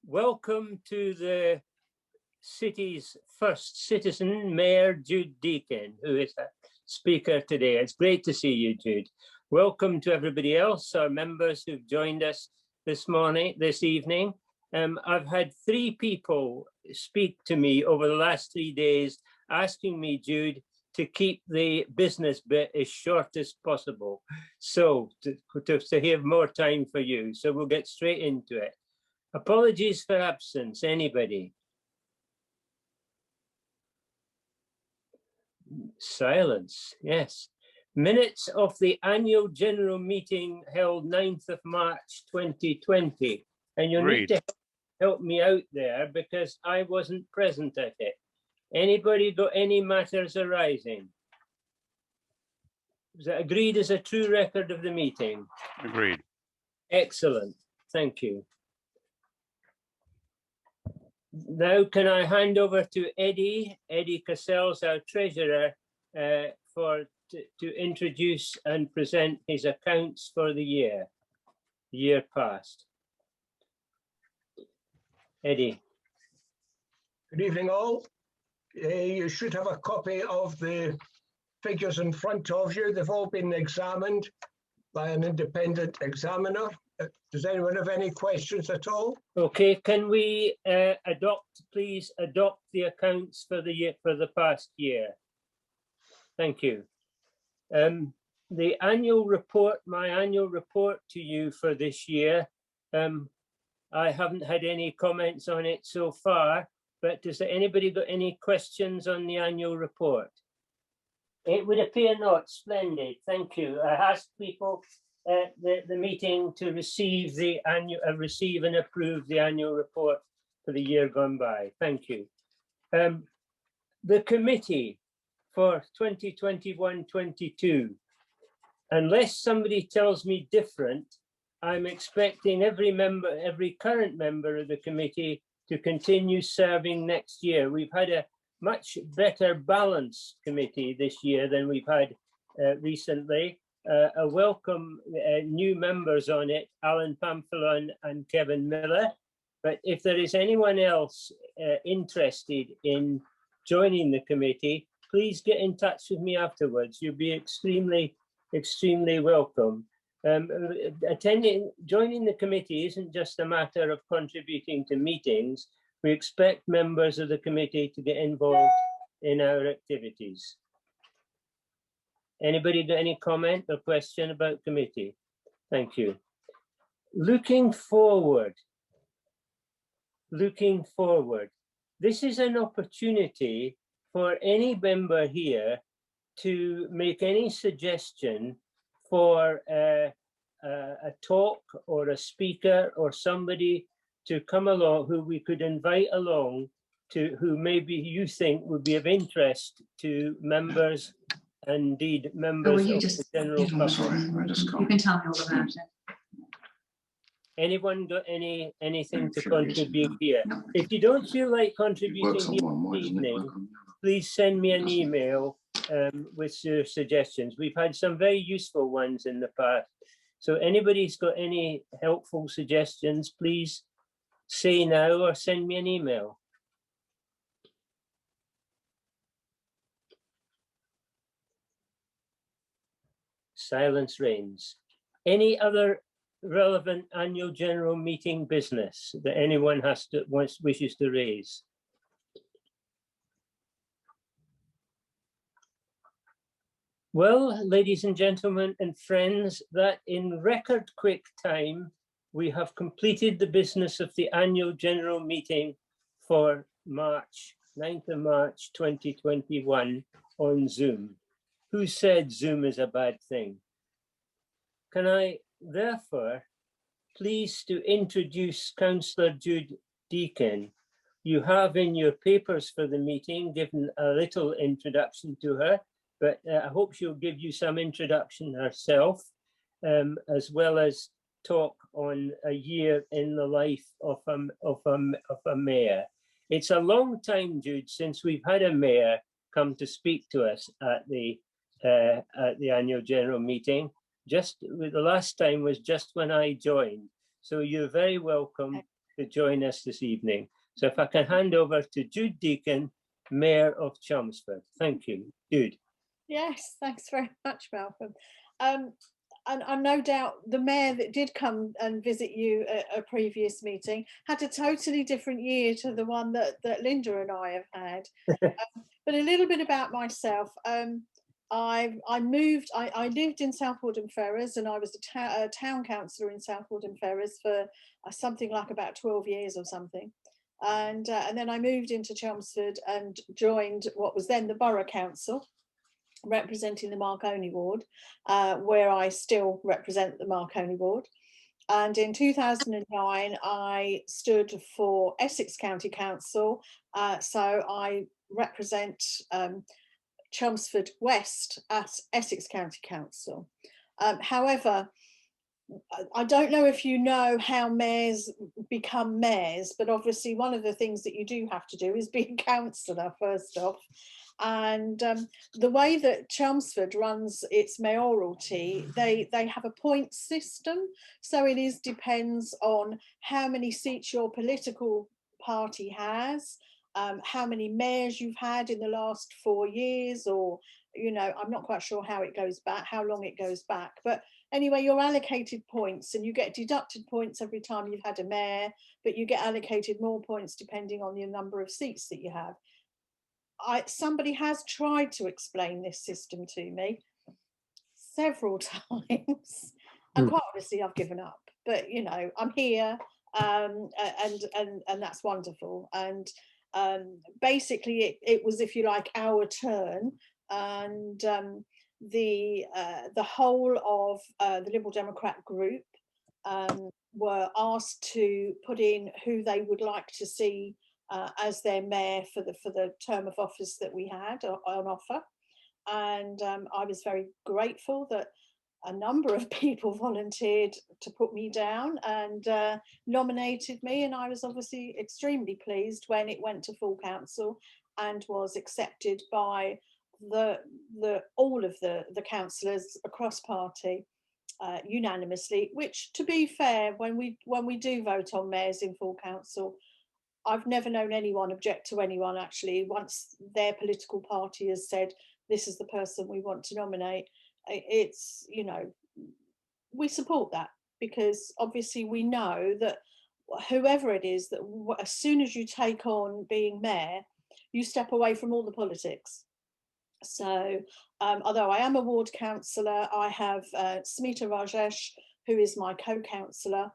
Welcome to the city's first citizen, Mayor Jude Deacon, who is a speaker today. It's great to see you, Jude. Welcome to everybody else, our members who've joined us this evening. I've had 3 people speak to me over the last 3 days, asking me, Jude, to keep the business bit as short as possible. So to have more time for you. So we'll get straight into it. Apologies for absence, anybody? Silence, yes. Minutes of the annual general meeting held 9th of March 2020. And you'll need to help me out there because I wasn't present at it. Anybody got any matters arising? Is that agreed as a true record of the meeting? Agreed. Excellent, thank you. Now, can I hand over to Eddie Cassels, our treasurer, to introduce and present his accounts for the year past. Eddie. Good evening, all. You should have a copy of the figures in front of you. They've all been examined by an independent examiner. Does anyone have any questions at all? Okay, can we please adopt the accounts for the past year? Thank you. The annual report, my annual report to you for this year, I haven't had any comments on it so far, but does anybody got any questions on the annual report? It would appear not. Splendid, thank you. I asked people at the meeting to receive the receive and approve the annual report for the year gone by. Thank you. The committee for 2021-22, unless somebody tells me different, I'm expecting every current member of the committee to continue serving next year. We've had a much better balanced committee this year than we've had recently. A welcome new members on it, Alan Pamphilon and Kevin Miller. But if there is anyone else interested in joining the committee, please get in touch with me afterwards. You'll be extremely welcome. Joining the committee isn't just a matter of contributing to meetings. We expect members of the committee to get involved in our activities. Anybody got any comment or question about committee? Thank you. Looking forward, this is an opportunity for any member here to make any suggestion for a talk or a speaker or somebody to come along who we could invite along to who maybe you think would be of interest to members, indeed members of the general public. You can tell me all about it. Anyone got anything to contribute here? No. If you don't feel like contributing here this evening, please send me an email with your suggestions. We've had some very useful ones in the past. So anybody's got any helpful suggestions, please say now or send me an email. Silence reigns. Any other relevant annual general meeting business that anyone wishes to raise? Well, ladies and gentlemen and friends, that in record quick time, we have completed the business of the annual general meeting for March, 9th of March 2021 on Zoom. Who said Zoom is a bad thing? Can I therefore please to introduce Councillor Jude Deacon. You have in your papers for the meeting given a little introduction to her, but I hope she'll give you some introduction herself, as well as talk on a year in the life of a mayor. It's a long time, Jude, since we've had a mayor come to speak to us at the annual general meeting. Just the last time was just when I joined. So you're very welcome to join us this evening. So if I can hand over to Jude Deacon, Mayor of Chelmsford. Thank you. Jude. Yes, thanks very much, Malcolm. And no doubt the mayor that did come and visit you at a previous meeting had a totally different year to the one that Linda and I have had. But a little bit about myself. I lived in Southwold and Ferrers, and I was a town councillor in Southwold and Ferrers for something like about 12 years or something. And then I moved into Chelmsford and joined what was then the Borough Council, representing the Marconi ward, where I still represent the Marconi ward. And in 2009, I stood for Essex County Council. So I represent Chelmsford West at Essex County Council. However, I don't know if you know how mayors become mayors, but obviously one of the things that you do have to do is be a councillor first off. And the way that Chelmsford runs its mayoralty, they have a point system. So it depends on how many seats your political party has, how many mayors you've had in the last 4 years, or, you know, I'm not quite sure how it goes back, how long it goes back. But anyway, you're allocated points, and you get deducted points every time you've had a mayor, but you get allocated more points depending on the number of seats that you have. Somebody has tried to explain this system to me several times, and quite honestly, I've given up. But you know, I'm here, and that's wonderful. And basically, it was, if you like, our turn, and the whole of the Liberal Democrat group were asked to put in who they would like to see as their mayor for the term of office that we had on offer. And I was very grateful that a number of people volunteered to put me down and nominated me, and I was obviously extremely pleased when it went to full council and was accepted by all of the councillors across party unanimously, which, to be fair, when we do vote on mayors in full council, I've never known anyone object to anyone. Actually, once their political party has said this is the person we want to nominate, it's, you know, we support that, because obviously we know that whoever it is, that as soon as you take on being mayor, you step away from all the politics. So although I am a ward councillor, I have Smita Rajesh, who is my co-councillor,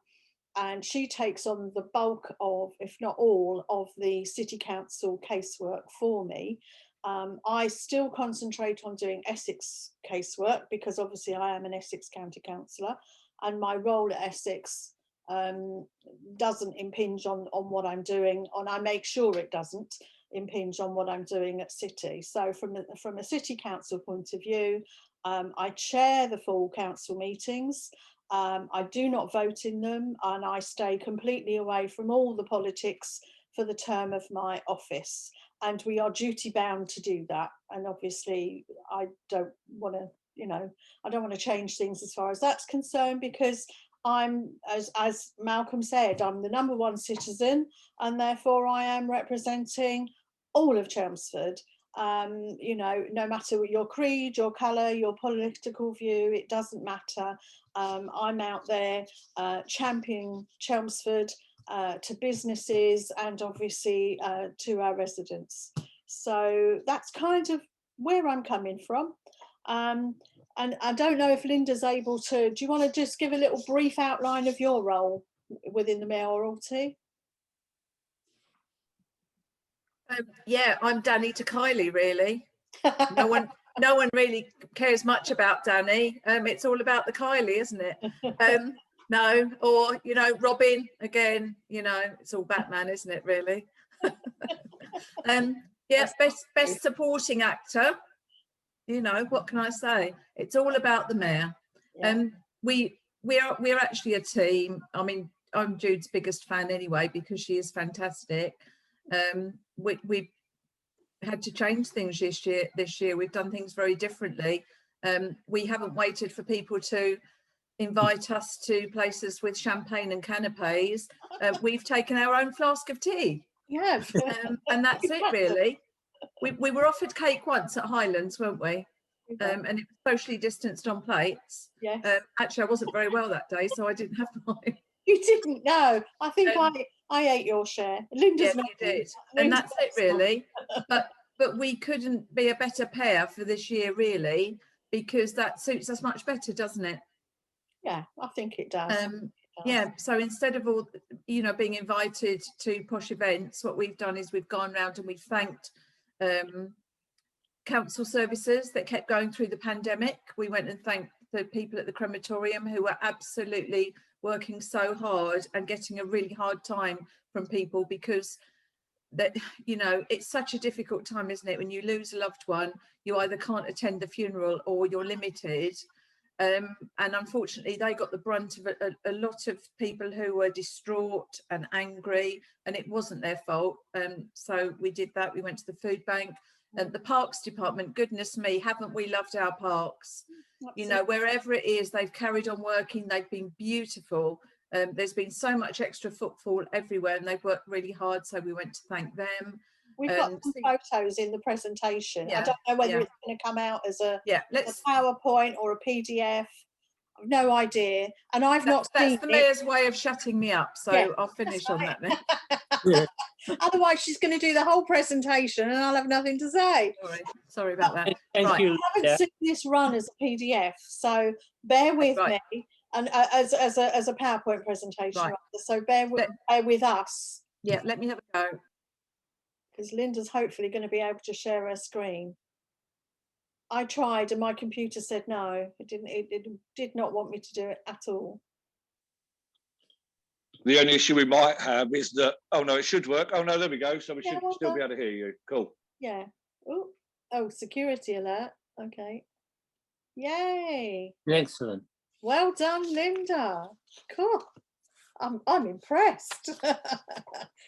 and she takes on the bulk of, if not all, of the City Council casework for me. I still concentrate on doing Essex casework, because obviously I am an Essex County Councillor, and my role at Essex doesn't impinge on what I'm doing, and I make sure it doesn't impinge on what I'm doing at City. So from a City Council point of view, I chair the full council meetings. I do not vote in them, and I stay completely away from all the politics for the term of my office. And we are duty bound to do that. And obviously, I don't want to, you know, I don't want to change things as far as that's concerned, because I'm, as Malcolm said, I'm the #1 citizen, and therefore I am representing all of Chelmsford. You know, no matter your creed, your colour, your political view, it doesn't matter. I'm out there championing Chelmsford to businesses and obviously to our residents. So that's kind of where I'm coming from. And I don't know if Linda's able to, do you want to just give a little brief outline of your role within the mayoralty? Yeah, I'm Danny to Kylie, really. No one really cares much about Danny. It's all about the Kylie, isn't it? No, or, you know, Robin, again, you know, it's all Batman, isn't it, really? Yeah, best supporting actor. You know, what can I say? It's all about the mayor. Yeah. We're actually a team. I mean, I'm Jude's biggest fan anyway, because she is fantastic. We had to change things this year. We've done things very differently. We haven't waited for people to invite us to places with champagne and canapes, we've taken our own flask of tea. Yeah. And that's it really. We were offered cake once at Highlands, weren't we? And it was socially distanced on plates. Yes. Actually, I wasn't very well that day, so I didn't have mine. You didn't know. I think I ate your share. Linda's Yeah, you did. And that's it really. But we couldn't be a better pair for this year really, because that suits us much better, doesn't it? Yeah, I think it does. Yeah, so instead of all, you know, being invited to posh events, what we've done is we've gone round and we've thanked council services that kept going through the pandemic. We went and thanked the people at the crematorium who were absolutely working so hard and getting a really hard time from people, because that, you know, it's such a difficult time, isn't it, when you lose a loved one, you either can't attend the funeral or you're limited. And unfortunately they got the brunt of a lot of people who were distraught and angry, and it wasn't their fault. So we did that. We went to the food bank and the parks department. Goodness me, haven't we loved our parks? Absolutely. You know, wherever it is, they've carried on working. They've been beautiful. There's been so much extra footfall everywhere and they've worked really hard, so we went to thank them. We've got some photos in the presentation. I don't know whether it's going to come out as a PowerPoint or a PDF. I've no idea. And I've not seen it. That's the mayor's way of shutting me up, so I'll finish on that then. Otherwise she's going to do the whole presentation and I'll have nothing to say. Sorry about that. Thank you. I haven't seen this run as a PDF, so bear with me. And as a PowerPoint presentation, so bear with us. Yeah, let me have a go. Because Linda's hopefully going to be able to share her screen. I tried and my computer said no. It did not want me to do it at all. The only issue we might have is that, oh no, it should work. Oh no, there we go. So we should still be able to hear you. Cool. Yeah. Oh, security alert. Okay. Yay. Excellent. Well done, Linda. Cool. I'm impressed.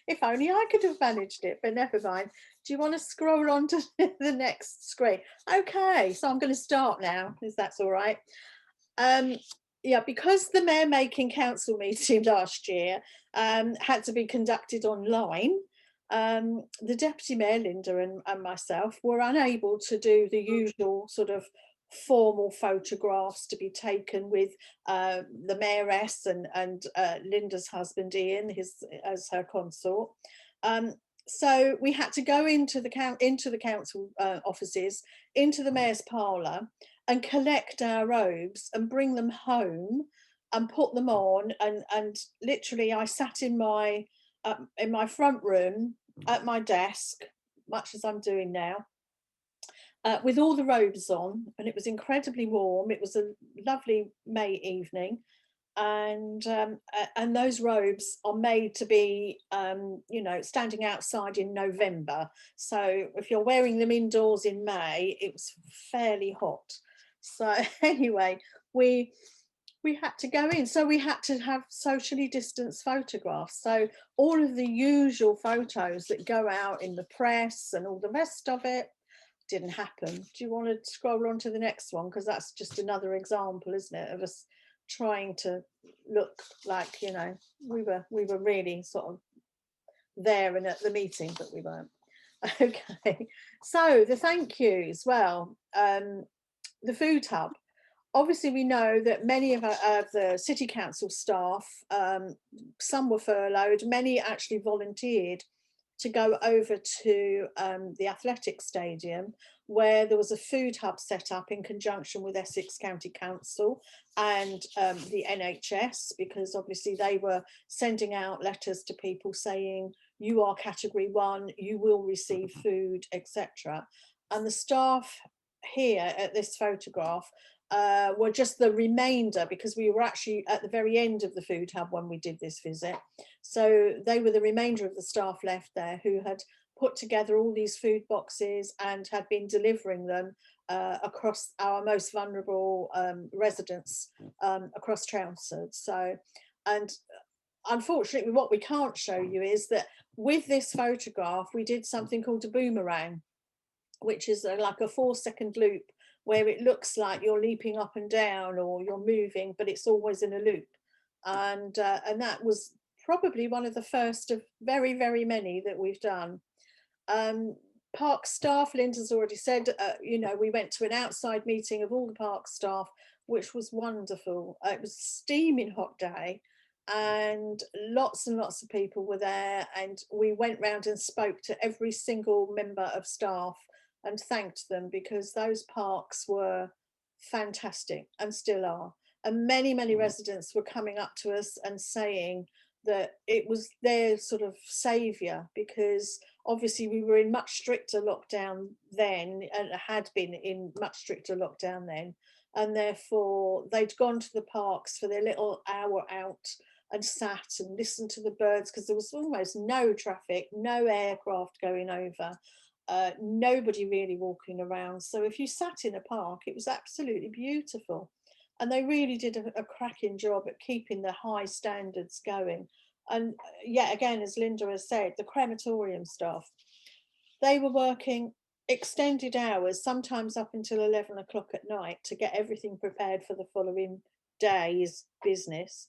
If only I could have managed it, but never mind. Do you want to scroll on to the next screen? Okay, so I'm going to start now, if that's all right. Yeah, because the mayor making council meeting last year had to be conducted online, the deputy mayor, Linda, and myself were unable to do the usual sort of formal photographs to be taken with the mayoress and Linda's husband Ian, as her consort. So we had to go into the council offices, into the mayor's parlour, and collect our robes and bring them home and put them on. And literally, I sat in my front room at my desk, much as I'm doing now. With all the robes on, and it was incredibly warm. It was a lovely May evening, and those robes are made to be, you know, standing outside in November. So if you're wearing them indoors in May, it was fairly hot. So anyway, we had to go in. So we had to have socially distanced photographs. So all of the usual photos that go out in the press and all the rest of it didn't happen. Do you want to scroll on to the next one? Because that's just another example, isn't it, of us trying to look like, you know, we were really sort of there and at the meeting, but we weren't. Okay, so the thank yous. Well, the food hub. Obviously, we know that many of the city council staff, some were furloughed, many actually volunteered to go over to the athletic stadium, where there was a food hub set up in conjunction with Essex County Council and the NHS, because obviously they were sending out letters to people saying, you are category 1, you will receive food, etc. And the staff here at this photograph were just the remainder, because we were actually at the very end of the food hub when we did this visit. So they were the remainder of the staff left there who had put together all these food boxes and had been delivering them across our most vulnerable residents across Chelmsford. So, and unfortunately what we can't show you is that with this photograph we did something called a boomerang, which is like a 4-second loop where it looks like you're leaping up and down or you're moving, but it's always in a loop. And that was probably one of the first of very, very many that we've done. Park staff, Linda's already said, you know, we went to an outside meeting of all the park staff, which was wonderful. It was a steaming hot day and lots of people were there, and we went round and spoke to every single member of staff and thanked them, because those parks were fantastic and still are. And many residents were coming up to us and saying that it was their sort of saviour, because obviously we were in much stricter lockdown then, and had been in much stricter lockdown then, and therefore they'd gone to the parks for their little hour out and sat and listened to the birds, because there was almost no traffic, no aircraft going over, nobody really walking around. So if you sat in a park, it was absolutely beautiful. And they really did a cracking job at keeping the high standards going. And yet again, as Linda has said, the crematorium staff, they were working extended hours, sometimes up until 11 o'clock at night, to get everything prepared for the following day's business.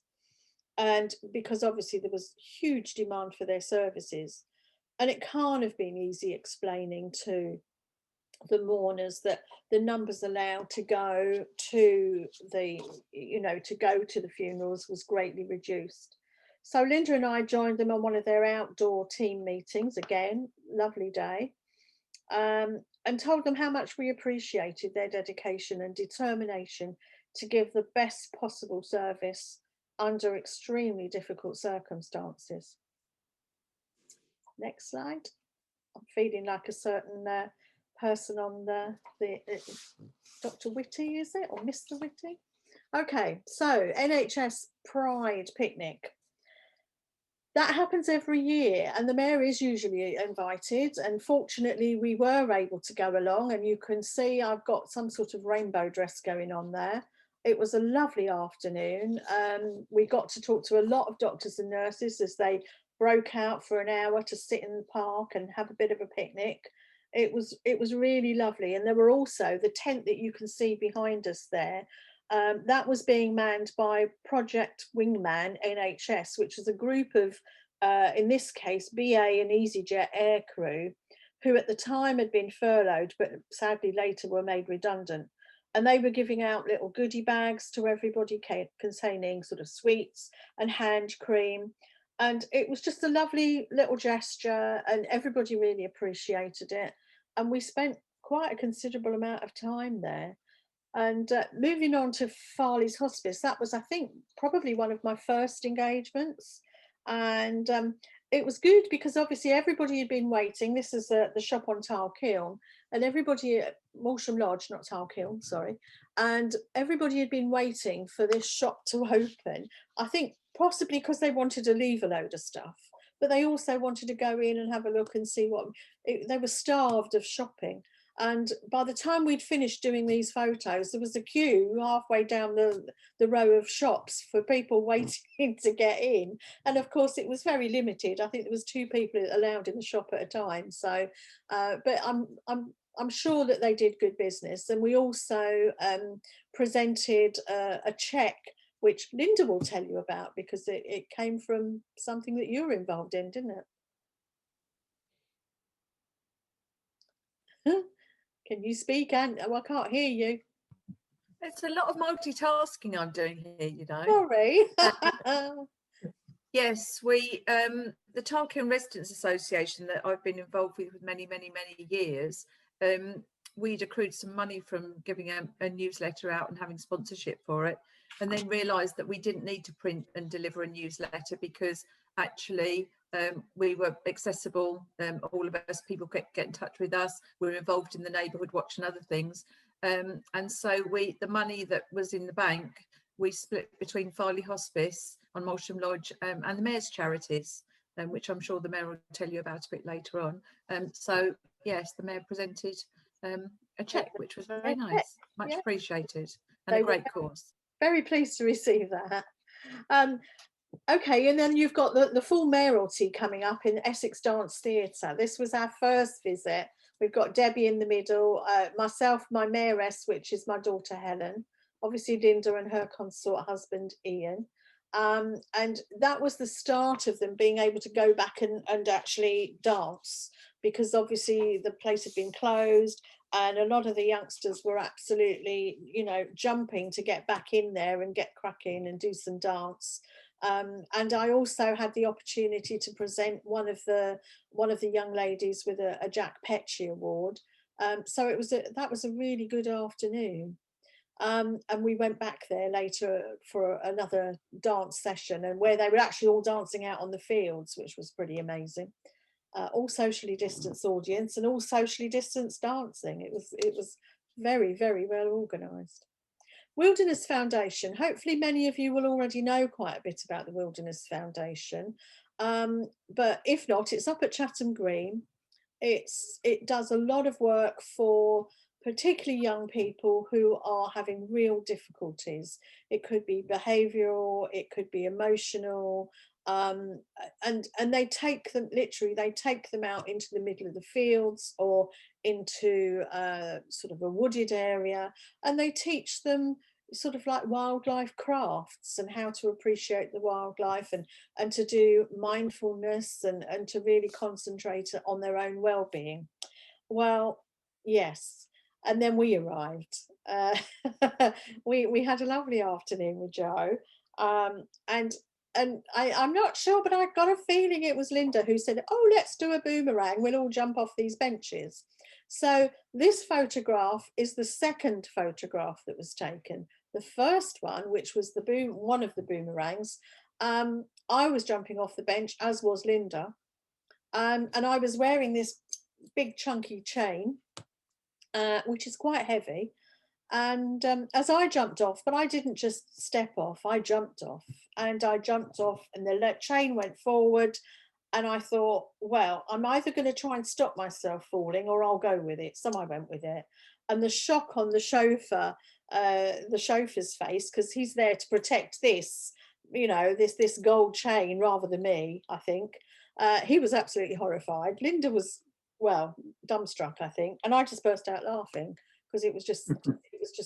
And because obviously there was huge demand for their services. And it can't have been easy explaining to the mourners that the numbers allowed to go to the, you know, to go to the funerals was greatly reduced. So Linda and I joined them on one of their outdoor team meetings, again, lovely day, and told them how much we appreciated their dedication and determination to give the best possible service under extremely difficult circumstances. Next slide. I'm feeling like a certain person on the Dr. Whitty, is it, or Mr. Whitty? Okay, so NHS Pride Picnic. That happens every year, and the mayor is usually invited, and fortunately we were able to go along, and you can see I've got some sort of rainbow dress going on there. It was a lovely afternoon. We got to talk to a lot of doctors and nurses as they broke out for an hour to sit in the park and have a bit of a picnic. It was really lovely. And there were also the tent that you can see behind us there. That was being manned by Project Wingman NHS, which is a group of, in this case, BA and EasyJet aircrew, who at the time had been furloughed, but sadly later were made redundant. And they were giving out little goodie bags to everybody containing sort of sweets and hand cream. And it was just a lovely little gesture, and everybody really appreciated it. And we spent quite a considerable amount of time there. And moving on to Farley's Hospice, that was, I think, probably one of my first engagements. And it was good because obviously everybody had been waiting. This is the shop on Tile Kiln, and everybody at Walsham Lodge, not Tile Kiln, sorry. And everybody had been waiting for this shop to open. I think possibly because they wanted to leave a load of stuff, but they also wanted to go in and have a look and see what, they were starved of shopping. And by the time we'd finished doing these photos, there was a queue halfway down the row of shops for people waiting to get in. And of course, it was very limited. I think there was 2 people allowed in the shop at a time. So, but I'm sure that they did good business. And we also presented a cheque, which Linda will tell you about, because it came from something that you were involved in, didn't it? Can you speak? And oh, I can't hear you. It's a lot of multitasking I'm doing here, you know. Sorry. Yes, we the Tile Kiln Residents Association that I've been involved with many years, we'd accrued some money from giving a newsletter out and having sponsorship for it, and then realised that we didn't need to print and deliver a newsletter because actually we were accessible. All of us, people get in touch with us. We're involved in the neighbourhood watch and other things, and so the money that was in the bank we split between Farley Hospice on Walsham Lodge and the Mayor's charities, which I'm sure the Mayor will tell you about a bit later on. So yes, the Mayor presented a cheque, which was very nice, much appreciated, and a great cause. Very pleased to receive that. Okay, and then you've got the full mayoralty coming up in Essex Dance Theatre. This was our first visit. We've got Debbie in the middle, myself, my mayoress, which is my daughter Helen, obviously Linda and her consort husband Ian. And that was the start of them being able to go back and actually dance, because obviously the place had been closed and a lot of the youngsters were absolutely, you know, jumping to get back in there and get cracking and do some dance. And I also had the opportunity to present one of the young ladies with a Jack Petchey award. So that was a really good afternoon. And we went back there later for another dance session, and where they were actually all dancing out on the fields, which was pretty amazing. All socially distanced audience and all socially distanced dancing. It was very, very well organised. Wilderness Foundation. Hopefully many of you will already know quite a bit about the Wilderness Foundation. But if not, it's up at Chatham Green. It does a lot of work for particularly young people who are having real difficulties. It could be behavioural, it could be emotional, and they take them, literally, they take them out into the middle of the fields or into sort of a wooded area, and they teach them sort of like wildlife crafts and how to appreciate the wildlife and to do mindfulness and to really concentrate on their own well-being. Well, yes. And then we arrived. We had a lovely afternoon with Joe, and I'm not sure, but I got a feeling it was Linda who said, "Oh, let's do a boomerang. We'll all jump off these benches." So this photograph is the second photograph that was taken. The first one, which was one of the boomerangs, I was jumping off the bench, as was Linda, and I was wearing this big chunky chain, which is quite heavy. And as I jumped off, but I didn't just step off, I jumped off, and the chain went forward. And I thought, well, I'm either going to try and stop myself falling or I'll go with it. So I went with it. And the shock on the chauffeur's face, because he's there to protect this, you know, this gold chain rather than me, I think. He was absolutely horrified. Linda was, well, dumbstruck, I think. And I just burst out laughing because it was just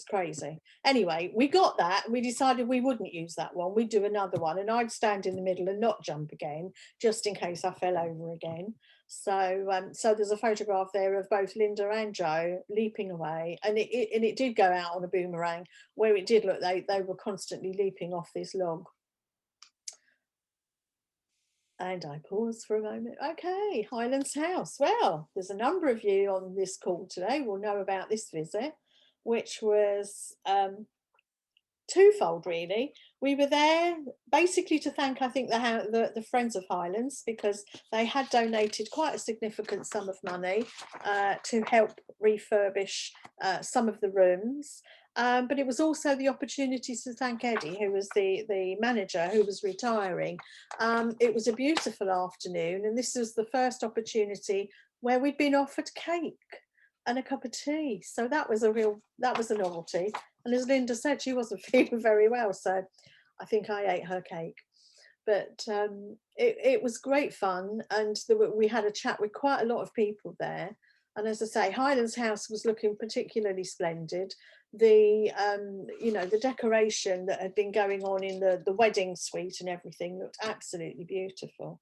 crazy. Anyway, we got that. We decided we wouldn't use that one. We'd do another one, and I'd stand in the middle and not jump again, just in case I fell over again. So there's a photograph there of both Linda and Joe leaping away, and it did go out on a boomerang, where it did look like they were constantly leaping off this log. And I pause for a moment. Okay, Highlands House. Well, there's a number of you on this call today will know about this visit, which was twofold, really. We were there basically to thank, I think, the Friends of Highlands, because they had donated quite a significant sum of money to help refurbish some of the rooms. But it was also the opportunity to thank Eddie, who was the manager, who was retiring. It was a beautiful afternoon, and this was the first opportunity where we'd been offered cake and a cup of tea. So that was a novelty. And as Linda said, she wasn't feeling very well, so I think I ate her cake. But it was great fun, and we had a chat with quite a lot of people there. And as I say, Highlands House was looking particularly splendid. The the decoration that had been going on in the wedding suite and everything looked absolutely beautiful.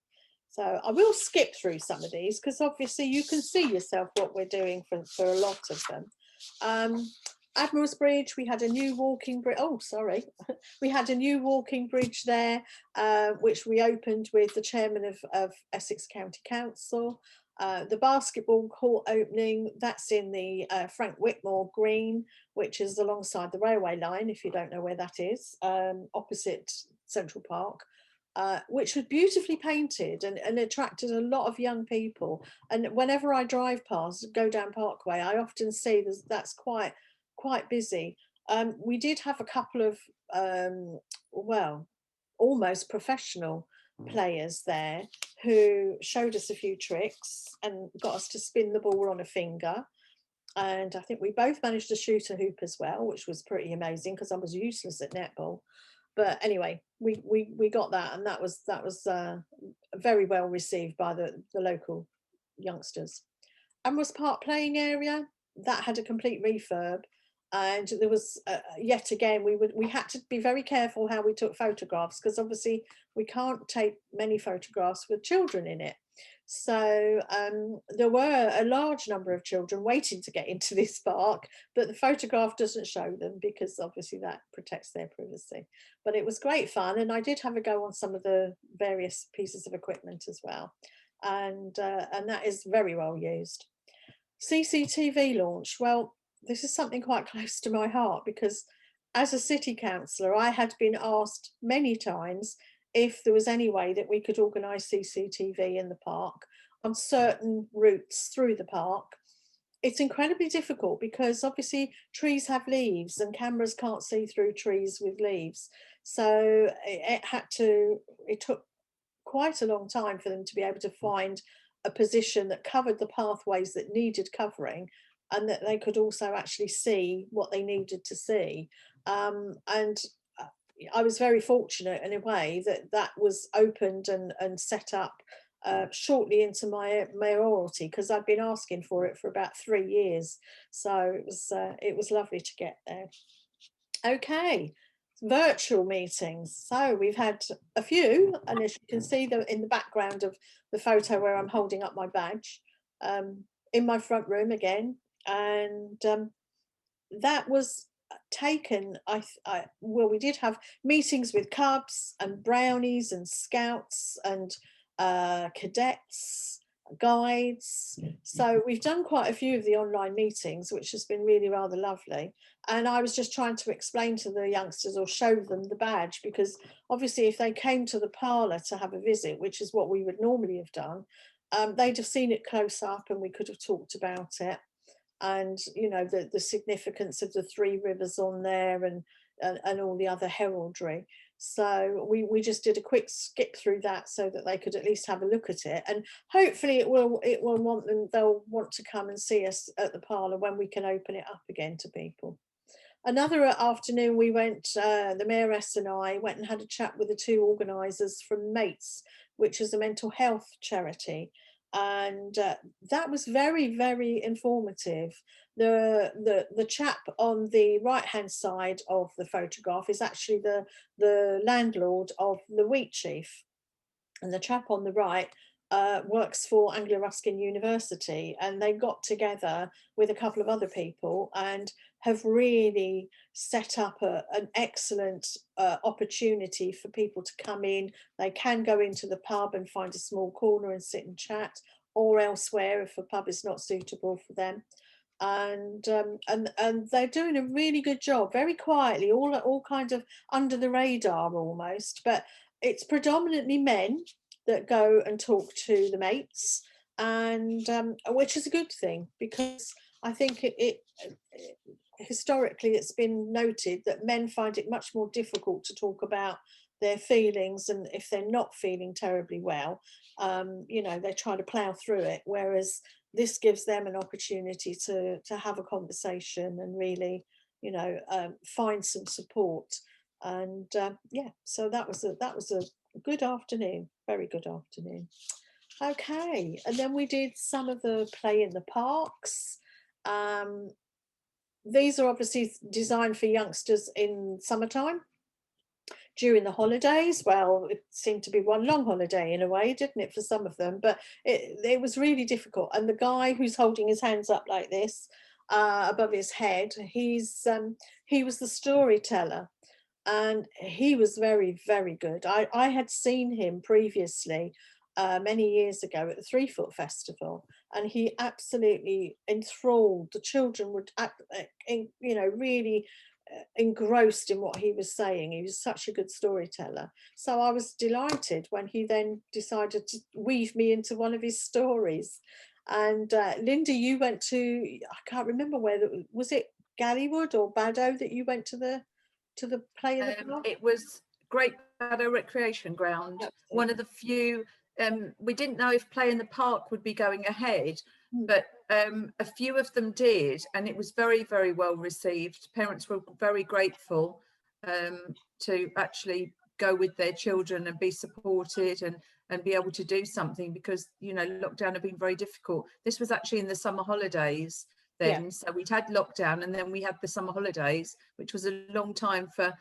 So I will skip through some of these because obviously you can see yourself what we're doing for a lot of them. Admirals Bridge, we had a new walking bridge. Oh, sorry. We had a new walking bridge there, which we opened with the chairman of Essex County Council. The basketball court opening, that's in the Frank Whitmore Green, which is alongside the railway line, if you don't know where that is, opposite Central Park. Which was beautifully painted and attracted a lot of young people. And whenever I drive past, go down Parkway, I often see that's quite busy. We did have a couple of, almost professional players there who showed us a few tricks and got us to spin the ball on a finger. And I think we both managed to shoot a hoop as well, which was pretty amazing because I was useless at netball. But anyway, we got that, and that was very well received by the local youngsters. Ambrose Park playing area, that had a complete refurb. And there was yet again, we had to be very careful how we took photographs, because obviously we can't take many photographs with children in it. So there were a large number of children waiting to get into this park, but the photograph doesn't show them because obviously that protects their privacy. But it was great fun, and I did have a go on some of the various pieces of equipment as well, and that is very well used. CCTV launch. Well, this is something quite close to my heart, because as a city councillor, I had been asked many times if there was any way that we could organise CCTV in the park on certain routes through the park. It's incredibly difficult because obviously trees have leaves and cameras can't see through trees with leaves. So it took quite a long time for them to be able to find a position that covered the pathways that needed covering, and that they could also actually see what they needed to see. And I was very fortunate in a way that that was opened and set up shortly into my mayoralty, because I'd been asking for it for about 3 years. So it was lovely to get there. Okay, virtual meetings. So we've had a few, and as you can see in the background of the photo where I'm holding up my badge, in my front room again, and that was taken. Well, we did have meetings with Cubs and Brownies and Scouts and cadets, guides. So we've done quite a few of the online meetings, which has been really rather lovely. And I was just trying to explain to the youngsters or show them the badge, because obviously if they came to the parlour to have a visit, which is what we would normally have done, they'd have seen it close up and we could have talked about it. And you know, the significance of the 3 rivers on there, and all the other heraldry. So we just did a quick skip through that so that they could at least have a look at it, and hopefully they'll want to come and see us at the parlour when we can open it up again to people. Another afternoon we went, the mayoress and I went and had a chat with the 2 organisers from Mates, which is a mental health charity. And that was very, very informative. The chap on the right hand side of the photograph is actually the landlord of the Wheat Chief, and the chap on the right works for Anglo-Ruskin University, and they got together with a couple of other people and have really set up an excellent opportunity for people to come in. They can go into the pub and find a small corner and sit and chat, or elsewhere if a pub is not suitable for them. And they're doing a really good job, very quietly, all kind of under the radar almost, but it's predominantly men that go and talk to the mates, and which is a good thing, because I think it historically it's been noted that men find it much more difficult to talk about their feelings, and if they're not feeling terribly well, you know, they try to plough through it, whereas this gives them an opportunity to have a conversation and really, you know, find some support. And yeah, so that was a good afternoon, very good afternoon. Okay, and then we did some of the play in the parks. These are obviously designed for youngsters in summertime. During the holidays, well, it seemed to be one long holiday in a way, didn't it, for some of them? But it was really difficult. And the guy who's holding his hands up like this above his head, he was the storyteller, and he was very, very good. I had seen him previously many years ago at the 3 Foot Festival, and he absolutely enthralled the children. Would you know, really engrossed in what he was saying. He was such a good storyteller. So I was delighted when he then decided to weave me into one of his stories. And Linda, you went to, I can't remember where, was it Gallywood or Baddow that you went to the play in the park? It was Great Baddow Recreation Ground. Absolutely. One of the few, we didn't know if play in the park would be going ahead, but a few of them did, and it was very, very well received. Parents were very grateful to actually go with their children and be supported and be able to do something, because, you know, lockdown had been very difficult. This was actually in the summer holidays then. So we'd had lockdown and then we had the summer holidays, which was a long time for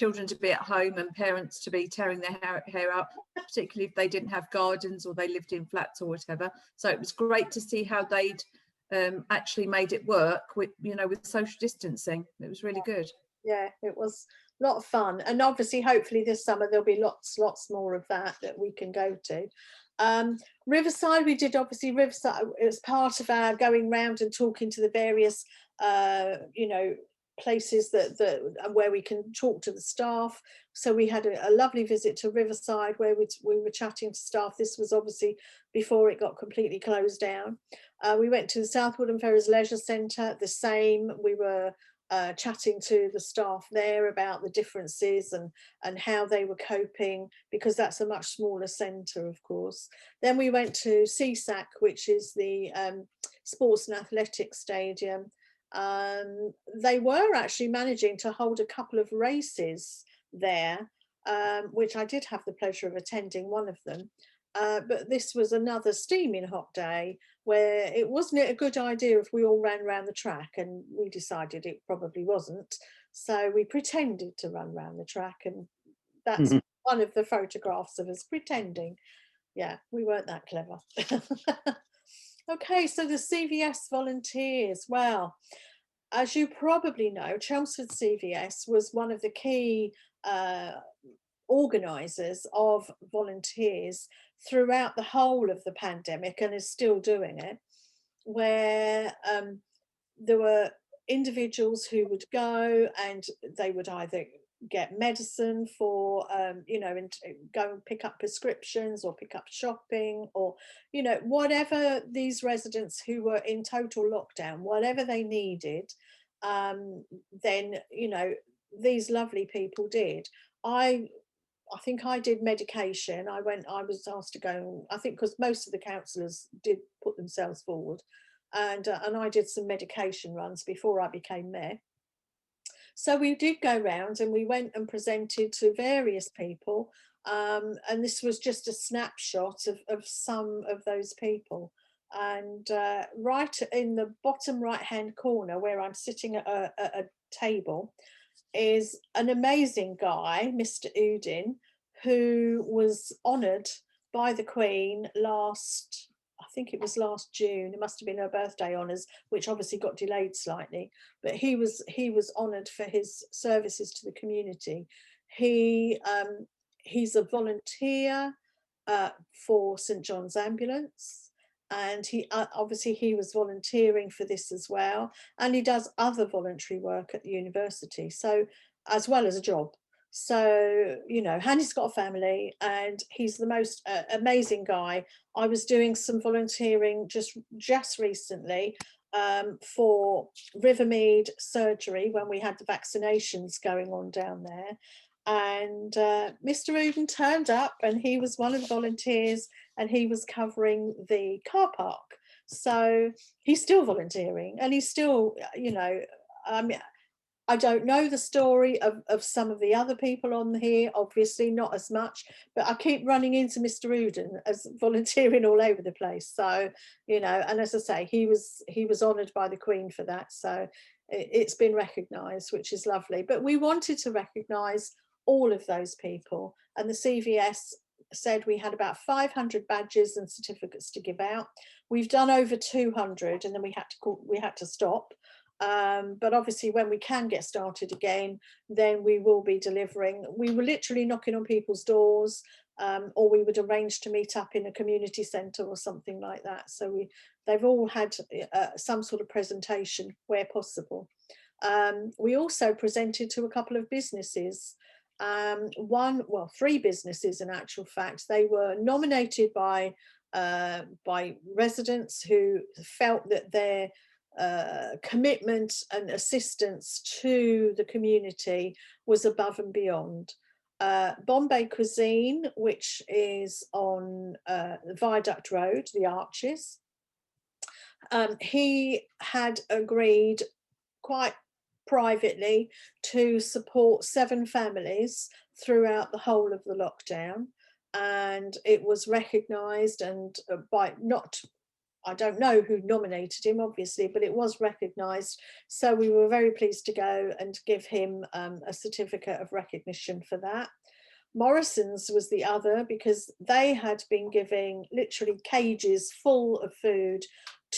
children to be at home and parents to be tearing their hair out, particularly if they didn't have gardens or they lived in flats or whatever. So it was great to see how they'd actually made it work with, you know, with social distancing. It was really good. Yeah, it was a lot of fun, and obviously hopefully this summer there'll be lots more of that we can go to. Riverside, we did obviously Riverside. It was part of our going round and talking to the various you know, places that where we can talk to the staff. So we had a lovely visit to Riverside where we were chatting to staff. This was obviously before it got completely closed down. We went to the Southwood and Ferrers Leisure Centre, the same. We were chatting to the staff there about the differences and how they were coping, because that's a much smaller centre, of course. Then we went to CSAC, which is the Sports and Athletics Stadium. They were actually managing to hold a couple of races there, which I did have the pleasure of attending one of them. But this was another steaming hot day where it wasn't a good idea if we all ran around the track, and we decided it probably wasn't. So we pretended to run around the track, and that's one of the photographs of us pretending. Yeah, we weren't that clever. Okay, so the CVS Volunteers. Well, as you probably know, Chelmsford CVS was one of the key organisers of volunteers throughout the whole of the pandemic, and is still doing it, where there were individuals who would go and they would either get medicine for you know, and go and pick up prescriptions or pick up shopping, or, you know, whatever these residents who were in total lockdown, whatever they needed, then, you know, these lovely people did. I think I did medication. I was asked to go, I think because most of the councillors did put themselves forward, and I did some medication runs before I became mayor. So we did go round and we went and presented to various people, and this was just a snapshot of some of those people. And right in the bottom right hand corner where I'm sitting at a table is an amazing guy, Mr. Udin, who was honoured by the Queen I think it was last June. It must have been her birthday honours, which obviously got delayed slightly. But he was honoured for his services to the community. He's a volunteer for St John's Ambulance, and obviously he was volunteering for this as well, and he does other voluntary work at the university, so as well as a job. So, you know, and he's got a family, and he's the most amazing guy. I was doing some volunteering just recently for Rivermead surgery when we had the vaccinations going on down there, and Mr. Uden turned up, and he was one of the volunteers, and he was covering the car park. So he's still volunteering, and he's still, you know, I don't know the story of some of the other people on here, obviously not as much, but I keep running into Mr. Uden as volunteering all over the place. So, you know, and as I say, he was honoured by the Queen for that. So it's been recognised, which is lovely. But we wanted to recognise all of those people, and the CVS said we had about 500 badges and certificates to give out. We've done over 200, and then we had to stop. But obviously when we can get started again, then we will be delivering. We were literally knocking on people's doors, or we would arrange to meet up in a community centre or something like that. So they've all had some sort of presentation where possible. We also presented to a couple of businesses, three businesses in actual fact. They were nominated by residents who felt that their commitment and assistance to the community was above and beyond. Bombay Cuisine, which is on Viaduct Road, the Arches, he had agreed quite privately to support 7 families throughout the whole of the lockdown. And it was recognised and by not, I don't know who nominated him, obviously, but it was recognised. So we were very pleased to go and give him a certificate of recognition for that. Morrison's was the other, because they had been giving literally cages full of food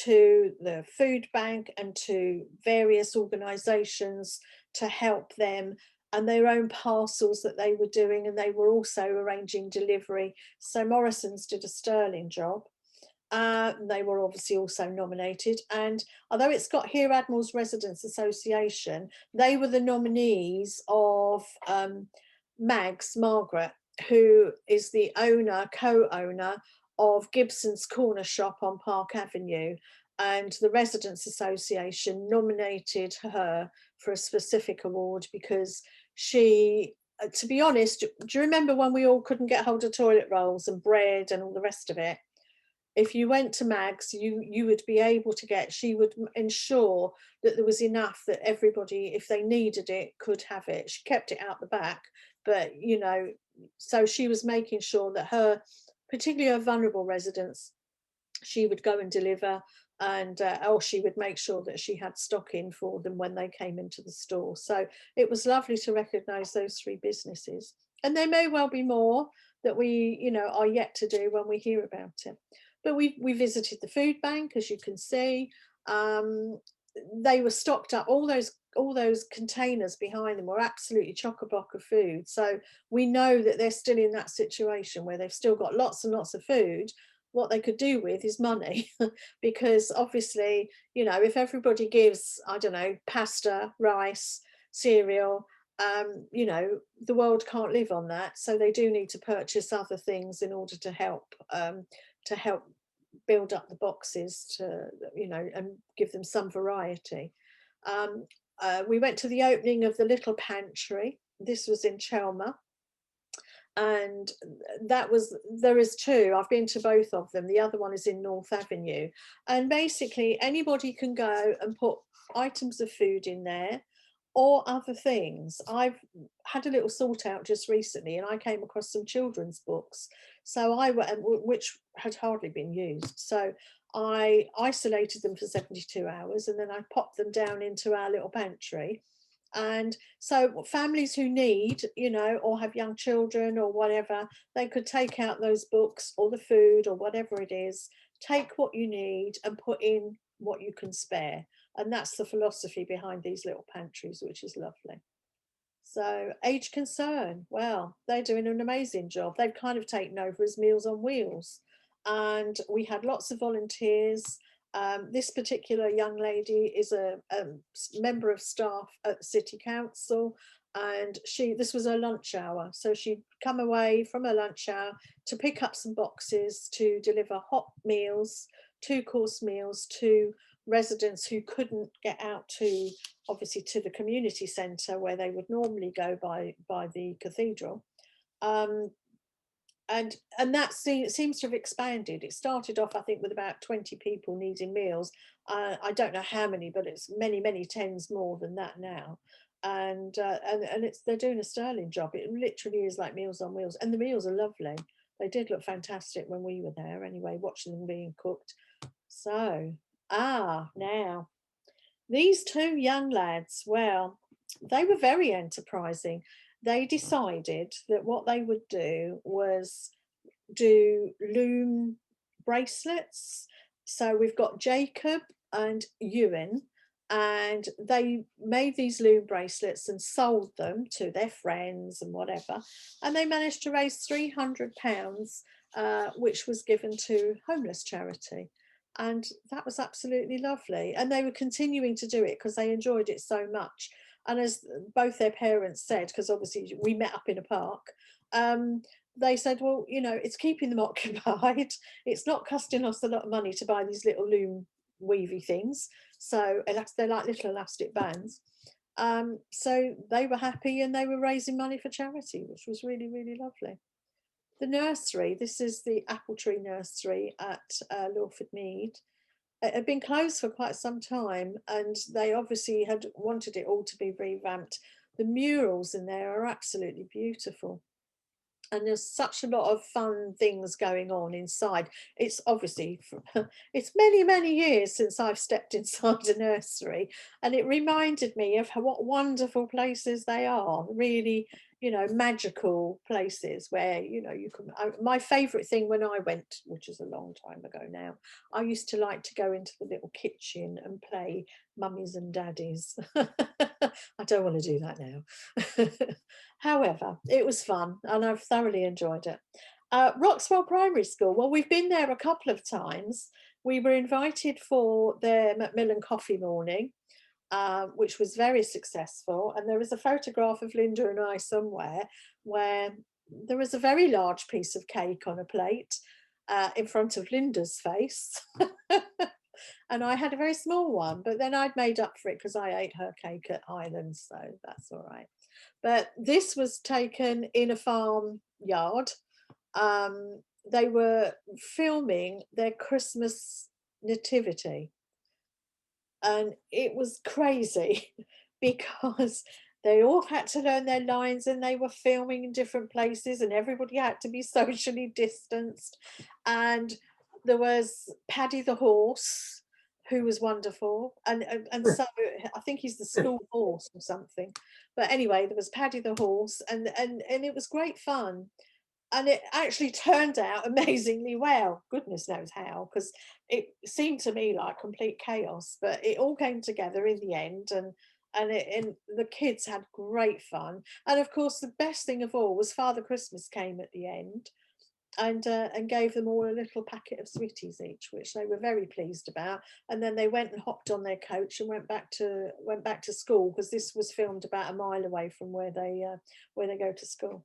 to the food bank and to various organisations to help them, and their own parcels that they were doing, and they were also arranging delivery. So Morrison's did a sterling job. They were obviously also nominated, and although it's got here Admirals Residents Association, they were the nominees of Margaret, who is the co-owner of Gibson's Corner Shop on Park Avenue, and the Residents Association nominated her for a specific award because she, to be honest, do you remember when we all couldn't get hold of toilet rolls and bread and all the rest of it? If you went to Mags, you would be able to get, she would ensure that there was enough that everybody, if they needed it, could have it. She kept it out the back, but you know, so she was making sure that her, particularly her vulnerable residents, she would go and deliver, and or she would make sure that she had stock in for them when they came into the store. So it was lovely to recognise those 3 businesses, and there may well be more that we, you know, are yet to do when we hear about it. But we visited the food bank, as you can see. They were stocked up, all those containers behind them were absolutely chock-a-block of food. So we know that they're still in that situation where they've still got lots and lots of food. What they could do with is money, because obviously, you know, if everybody gives, I don't know, pasta, rice, cereal, you know, the world can't live on that. So they do need to purchase other things in order to help build up the boxes, to, you know, and give them some variety. We went to the opening of the little pantry. This was in Chelmsford, and there is 2. I've been to both of them. The other one is in North Avenue, and basically anybody can go and put items of food in there or other things. I've had a little sort out just recently, and I came across some children's books, so I went, which had hardly been used, so I isolated them for 72 hours, and then I popped them down into our little pantry. And so families who need, you know, or have young children or whatever, they could take out those books or the food or whatever it is, take what you need and put in what you can spare. And that's the philosophy behind these little pantries, which is lovely. So Age Concern, well, they're doing an amazing job. They've kind of taken over as Meals on Wheels. And we had lots of volunteers. This particular young lady is a member of staff at the City Council, and this was her lunch hour. So she'd come away from her lunch hour to pick up some boxes to deliver hot meals, 2-course meals to residents who couldn't get out to, obviously, to the community centre where they would normally go by the cathedral. And that seems to have expanded. It started off, I think, with about 20 people needing meals. I don't know how many, but it's many tens more than that now. And they're doing a sterling job. It literally is like Meals on Wheels, and the meals are lovely. They did look fantastic when we were there anyway, watching them being cooked. So now these 2 young lads, well, they were very enterprising. They decided that what they would do was do loom bracelets. So we've got Jacob and Ewan, and they made these loom bracelets and sold them to their friends and whatever. And they managed to raise £300, which was given to homeless charity. And that was absolutely lovely. And they were continuing to do it because they enjoyed it so much. And as both their parents said, because obviously we met up in a park, they said, well, you know, it's keeping them occupied. It's not costing us a lot of money to buy these little loom weavy things. So they're like little elastic bands. So they were happy, and they were raising money for charity, which was really, really lovely. The nursery, this is the Apple Tree Nursery at Lawford Mead. it had been closed for quite some time, and they obviously had wanted it all to be revamped. The murals in there are absolutely beautiful. And there's such a lot of fun things going on inside. It's obviously, it's many, many years since I've stepped inside a nursery, and it reminded me of what wonderful places they are, really, you know, magical places where, you know, you can, my favourite thing when I went, which is a long time ago now, I used to like to go into the little kitchen and play mummies and daddies. I don't want to do that now. However, it was fun and I've thoroughly enjoyed it. Roxwell Primary School, well, we've been there a couple of times. We were invited for their Macmillan Coffee Morning, which was very successful. And there is a photograph of Linda and I somewhere where there was a very large piece of cake on a plate in front of Linda's face. And I had a very small one, but then I'd made up for it because I ate her cake at Highlands, so that's all right. But this was taken in a farm yard. They were filming their Christmas nativity, and it was crazy because they all had to learn their lines, and they were filming in different places, and everybody had to be socially distanced. And there was Paddy the horse, who was wonderful, and so I think he's the school horse or something. But anyway, there was Paddy the horse, and it was great fun. And it actually turned out amazingly well. Goodness knows how, because it seemed to me like complete chaos, but it all came together in the end, and the kids had great fun. And of course, the best thing of all was Father Christmas came at the end, and gave them all a little packet of sweeties each, which they were very pleased about. And then they went and hopped on their coach and went back to school, because this was filmed about a mile away from where they go to school.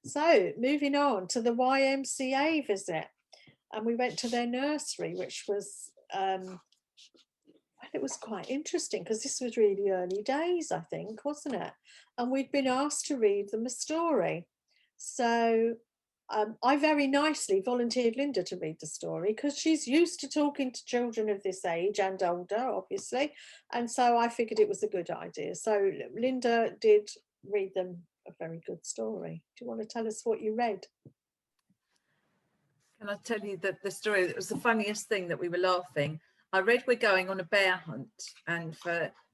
So moving on to the YMCA visit, and we went to their nursery, which was it was quite interesting because this was really early days, I think, wasn't it? And we'd been asked to read them a story. So I very nicely volunteered Linda to read the story, because she's used to talking to children of this age and older, obviously. And so I figured it was a good idea. So Linda did read them a very good story. Do you want to tell us what you read? Can I tell you the story? It was the funniest thing that we were laughing. I read We're Going on a Bear Hunt, and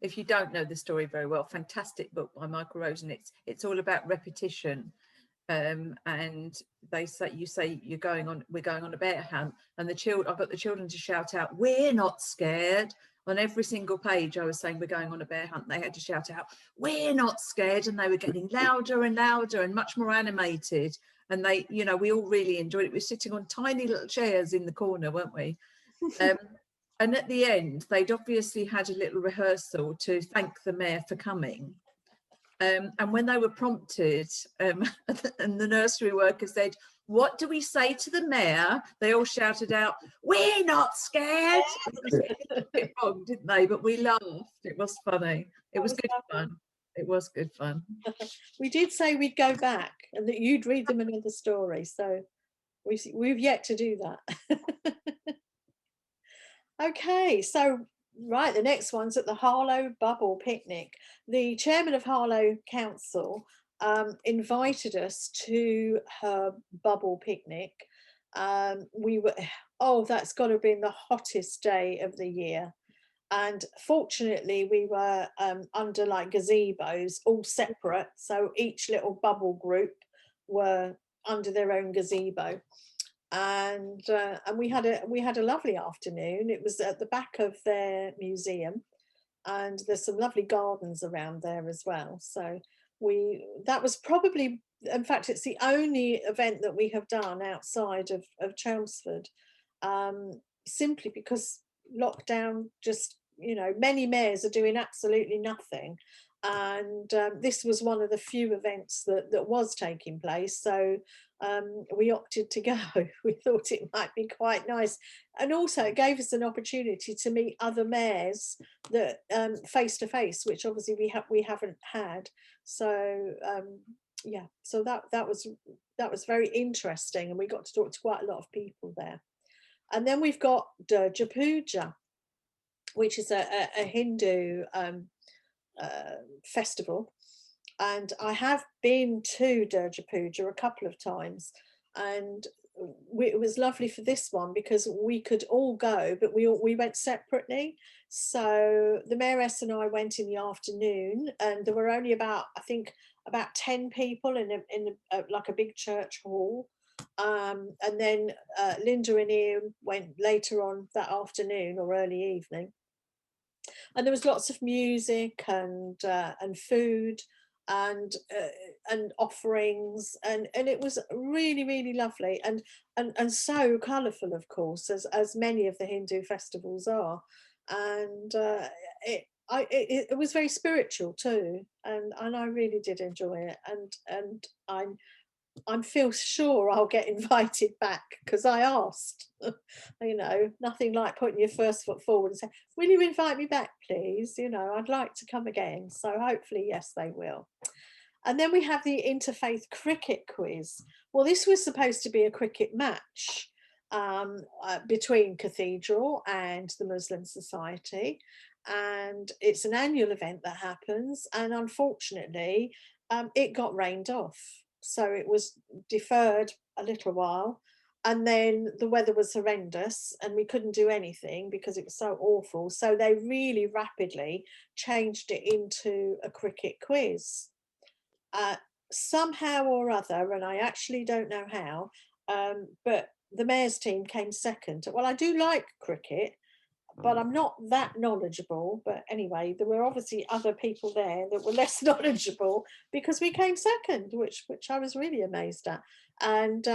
if you don't know the story very well, fantastic book by Michael Rose, and it's all about repetition. And they say, we're going on a bear hunt, and I've got the children to shout out, "We're not scared." On every single page I was saying we're going on a bear hunt, they had to shout out, "We're not scared," and they were getting louder and louder and much more animated. And they, you know, we all really enjoyed it. We were sitting on tiny little chairs in the corner, weren't we? And at the end, they'd obviously had a little rehearsal to thank the mayor for coming. And when they were prompted, and the nursery worker said, "What do we say to the mayor?" They all shouted out, "We're not scared." It was a bit wrong, didn't they? But we laughed. It was funny. It was good fun. It was good fun. We did say we'd go back and that you'd read them another story. So we've yet to do that. Okay, so right, the next one's at the Harlow Bubble Picnic. The chairman of Harlow Council invited us to her bubble picnic. We were, that's got to have been the hottest day of the year. And fortunately, we were under like gazebos, all separate. So each little bubble group were under their own gazebo. And we had a lovely afternoon. It was at the back of their museum, and there's some lovely gardens around there as well. So that was probably, in fact, it's the only event that we have done outside of Chelmsford, simply because lockdown, just, you know, many mayors are doing absolutely nothing. And this was one of the few events that was taking place. So we opted to go. We thought it might be quite nice. And also it gave us an opportunity to meet other mayors that face to face, which obviously we haven't had. So yeah, so that was very interesting, and we got to talk to quite a lot of people there. And then we've got Durga Puja. which is a Hindu festival. And I have been to Durga Puja a couple of times, and it was lovely for this one because we could all go, but we went separately. So the mayoress and I went in the afternoon, and there were only about, I think, about 10 people in like a big church hall. And then Linda and Ian went later on that afternoon or early evening, and there was lots of music and food and offerings, and it was really, really lovely and so colourful, of course, as many of the Hindu festivals are. And it was very spiritual too, and I really did enjoy it, and I feel sure I'll get invited back because I asked. You know, nothing like putting your first foot forward and saying, will you invite me back, please? You know, I'd like to come again. So hopefully, yes, they will. And then we have the Interfaith cricket quiz. Well, this was supposed to be a cricket match between Cathedral and the Muslim Society. And it's an annual event that happens. And unfortunately, it got rained off. So it was deferred a little while, and then the weather was horrendous and we couldn't do anything because it was so awful. So they really rapidly changed it into a cricket quiz. Somehow or other, and I actually don't know how, but the mayor's team came second. Well, I do like cricket, but I'm not that knowledgeable. But anyway, there were obviously other people there that were less knowledgeable because we came second, which I was really amazed at. And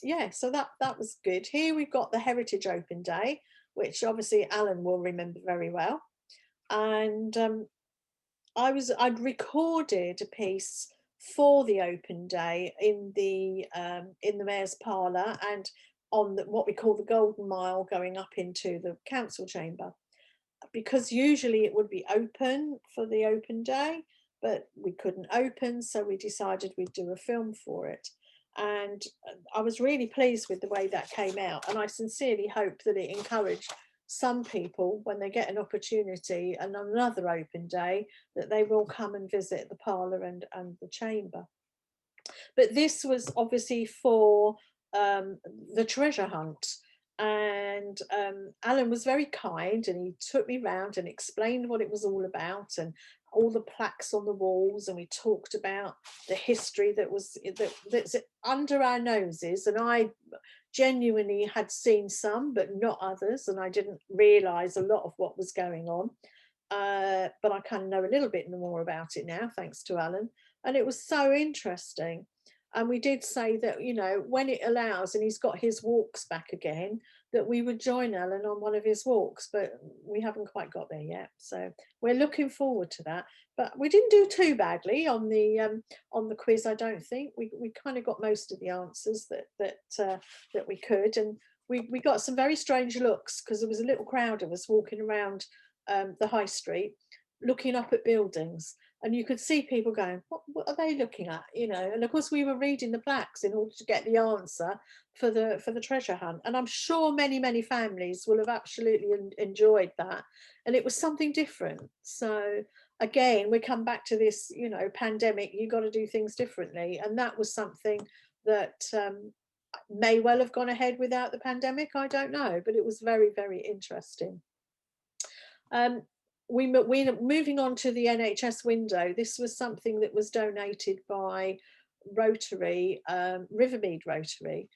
yeah, so that was good. Here we've got the Heritage Open Day, which obviously Alan will remember very well. And I'd recorded a piece for the open day in the mayor's parlour and on what we call the Golden Mile going up into the council chamber, because usually it would be open for the open day, but we couldn't open, so we decided we'd do a film for it. And I was really pleased with the way that came out, and I sincerely hope that it encouraged some people, when they get an opportunity and another open day, that they will come and visit the parlour and the chamber. But this was obviously for the treasure hunt, and Alan was very kind, and he took me round and explained what it was all about and all the plaques on the walls, and we talked about the history that's under our noses. And I genuinely had seen some but not others, and I didn't realise a lot of what was going on, but I kind of know a little bit more about it now thanks to Alan, and it was so interesting. And we did say that, you know, when it allows and he's got his walks back again, that we would join Alan on one of his walks, but we haven't quite got there yet. So we're looking forward to that. But we didn't do too badly on the quiz, I don't think. We kind of got most of the answers that we could, and we got some very strange looks because there was a little crowd of us walking around the high street, looking up at buildings. And you could see people going, what are they looking at? You know, and of course we were reading the plaques in order to get the answer for the treasure hunt. And I'm sure many families will have absolutely enjoyed that. And it was something different. So again, we come back to this, you know, pandemic, you got to do things differently. And that was something that may well have gone ahead without the pandemic. I don't know, but it was very, very interesting. We're moving on to the NHS window. This was something that was donated by Rotary, Rivermead Rotary.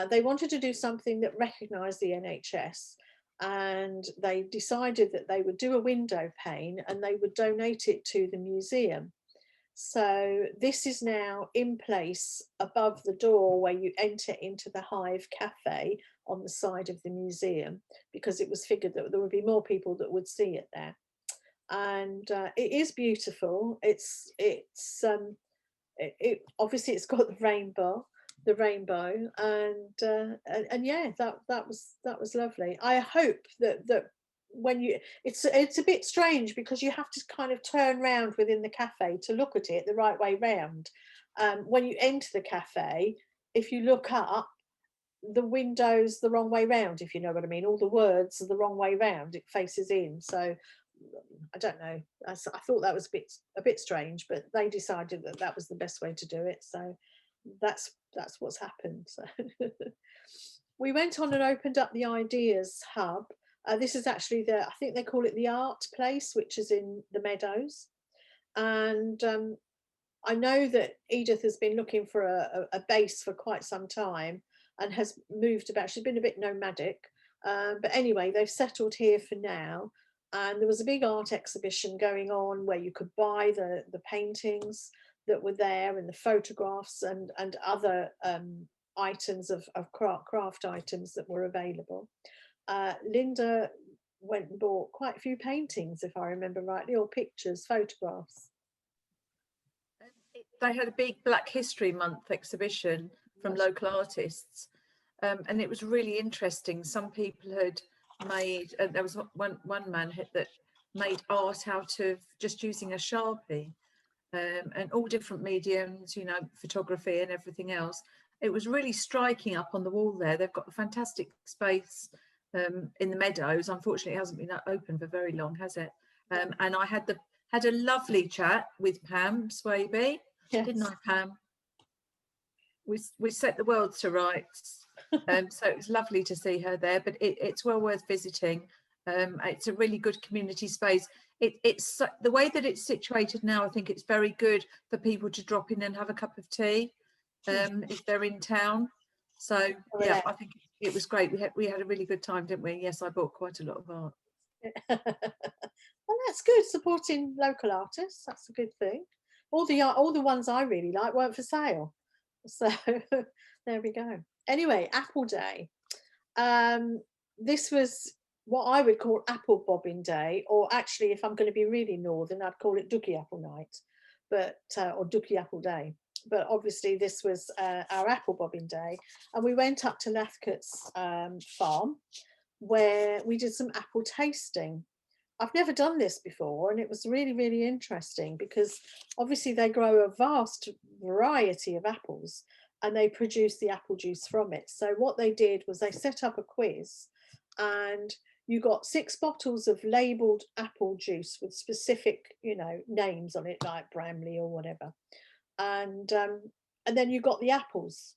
They wanted to do something that recognised the NHS, and they decided that they would do a window pane and they would donate it to the museum. So this is now in place above the door where you enter into the Hive Cafe on the side of the museum, because it was figured that there would be more people that would see it there. And it is beautiful. It's obviously it's got the rainbow, and yeah, that was lovely. I hope that when you, it's a bit strange because you have to kind of turn round within the cafe to look at it the right way round. When you enter the cafe, if you look up, the windows the wrong way round, if you know what I mean. All the words are the wrong way round, it faces in. So I don't know, I thought that was a bit strange, but they decided that that was the best way to do it, so that's what's happened. So we went on and opened up the Ideas Hub. This is actually I think they call it the Art Place, which is in the Meadows. And I know that Edith has been looking for a base for quite some time and has moved about. She's been a bit nomadic, but anyway, they've settled here for now. And there was a big art exhibition going on where you could buy the paintings that were there and the photographs and other items of craft items that were available. Linda went and bought quite a few paintings, if I remember rightly, or pictures, photographs. They had a big Black History Month exhibition from local artists, and it was really interesting. Some people had made, there was one man that made art out of just using a Sharpie, and all different mediums, you know, photography and everything else. It was really striking up on the wall there. They've got a fantastic space in the Meadows. Unfortunately, it hasn't been open for very long, has it? And I had a lovely chat with Pam Swaby, yes. Didn't I, Pam? We set the world to rights. So it was lovely to see her there, but it's well worth visiting. It's a really good community space. It's the way that it's situated now. I think it's very good for people to drop in and have a cup of tea if they're in town. So yeah, I think it was great. We had a really good time, didn't we? Yes, I bought quite a lot of art. Well, that's good, supporting local artists. That's a good thing. All the ones I really like weren't for sale, so there we go. Anyway, Apple Day. This was what I would call Apple Bobbing Day, or actually, if I'm going to be really northern, I'd call it Ducky Apple Night, but or Ducky Apple Day. But obviously, this was our Apple Bobbing Day, and we went up to Lathcott's farm, where we did some apple tasting. I've never done this before, and it was really, really interesting because obviously they grow a vast variety of apples and they produce the apple juice from it. So what they did was they set up a quiz, and you got 6 bottles of labelled apple juice with specific, you know, names on it, like Bramley or whatever. And then you got the apples.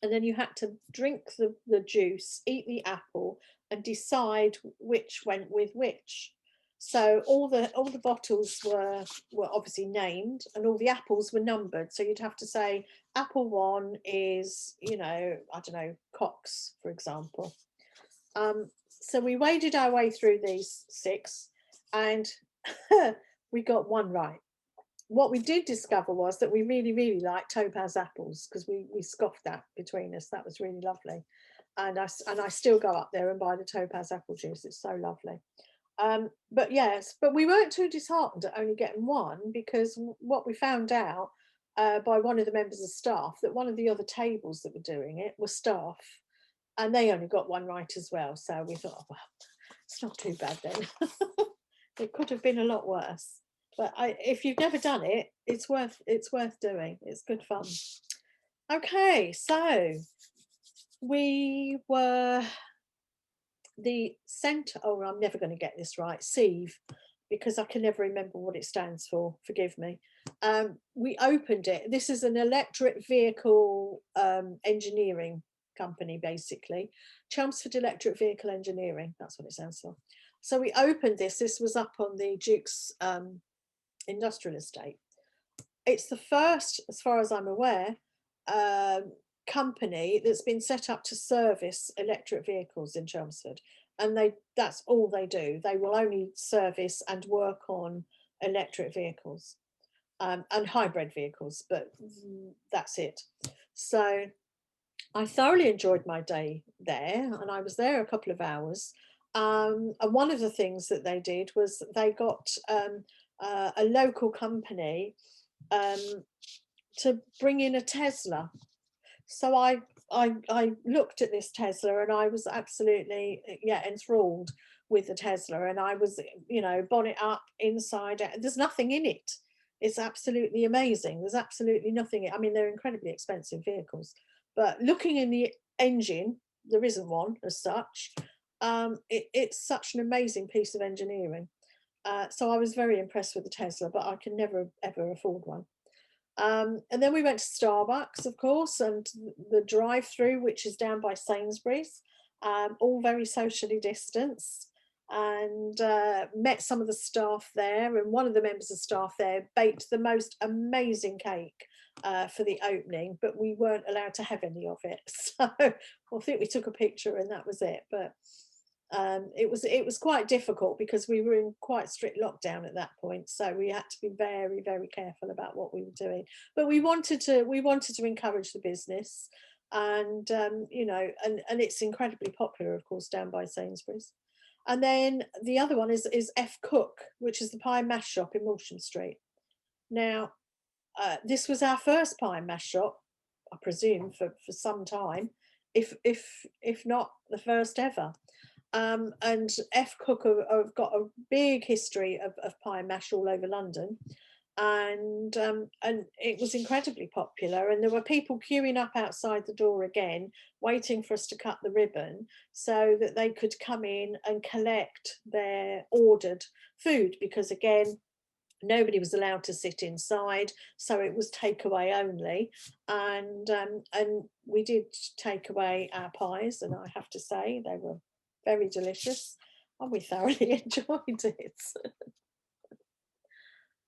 And then you had to drink the juice, eat the apple, and decide which went with which. So all the bottles were obviously named, and all the apples were numbered. So you'd have to say apple 1 is, you know, I don't know, Cox, for example. So we waded our way through these 6, and we got 1 right. What we did discover was that we really, really liked Topaz apples, because we scoffed that between us. That was really lovely. And I still go up there and buy the Topaz apple juice. It's so lovely. But yes, but we weren't too disheartened at only getting 1, because what we found out by one of the members of staff, that one of the other tables that were doing it were staff, and they only got 1 right as well. So we thought, oh, well, it's not too bad then. It could have been a lot worse. But if you've never done it, it's worth doing. It's good fun. Okay, so we were the centre. Oh, I'm never going to get this right. CvS, because I can never remember what it stands for. Forgive me. We opened it. This is an electric vehicle engineering company, basically. Chelmsford Electric Vehicle Engineering. That's what it stands for. So we opened this. This was up on the Duke's industrial estate. It's the first, as far as I'm aware, company that's been set up to service electric vehicles in Chelmsford, and that's all they do. They will only service and work on electric vehicles and hybrid vehicles, but that's it. So I thoroughly enjoyed my day there, and I was there a couple of hours, and one of the things that they did was they got a local company to bring in a Tesla. So I looked at this Tesla, and I was absolutely enthralled with the Tesla, and I was, you know, bonnet up, inside out. There's nothing in it. It's absolutely amazing. There's absolutely nothing. I mean, they're incredibly expensive vehicles, but looking in the engine. There isn't one as such. It's such an amazing piece of engineering. So I was very impressed with the Tesla, but I can never ever afford one. And then we went to Starbucks, of course, and the drive-through, which is down by Sainsbury's, all very socially distanced, and met some of the staff there. And one of the members of staff there baked the most amazing cake for the opening, but we weren't allowed to have any of it. So I think we took a picture and that was it. But it was quite difficult because we were in quite strict lockdown at that point, so we had to be very, very careful about what we were doing. But we wanted to encourage the business, and you know, and it's incredibly popular, of course, down by Sainsbury's. And then the other one is F Cook, which is the pie and mash shop in Walsham Street. Now, this was our first pie and mash shop, I presume, for some time, if not the first ever. And F Cook have got a big history of pie and mash all over London, and it was incredibly popular, and there were people queuing up outside the door again, waiting for us to cut the ribbon so that they could come in and collect their ordered food, because again, nobody was allowed to sit inside, so it was takeaway only. And we did take away our pies, and I have to say they were very delicious, and we thoroughly enjoyed it.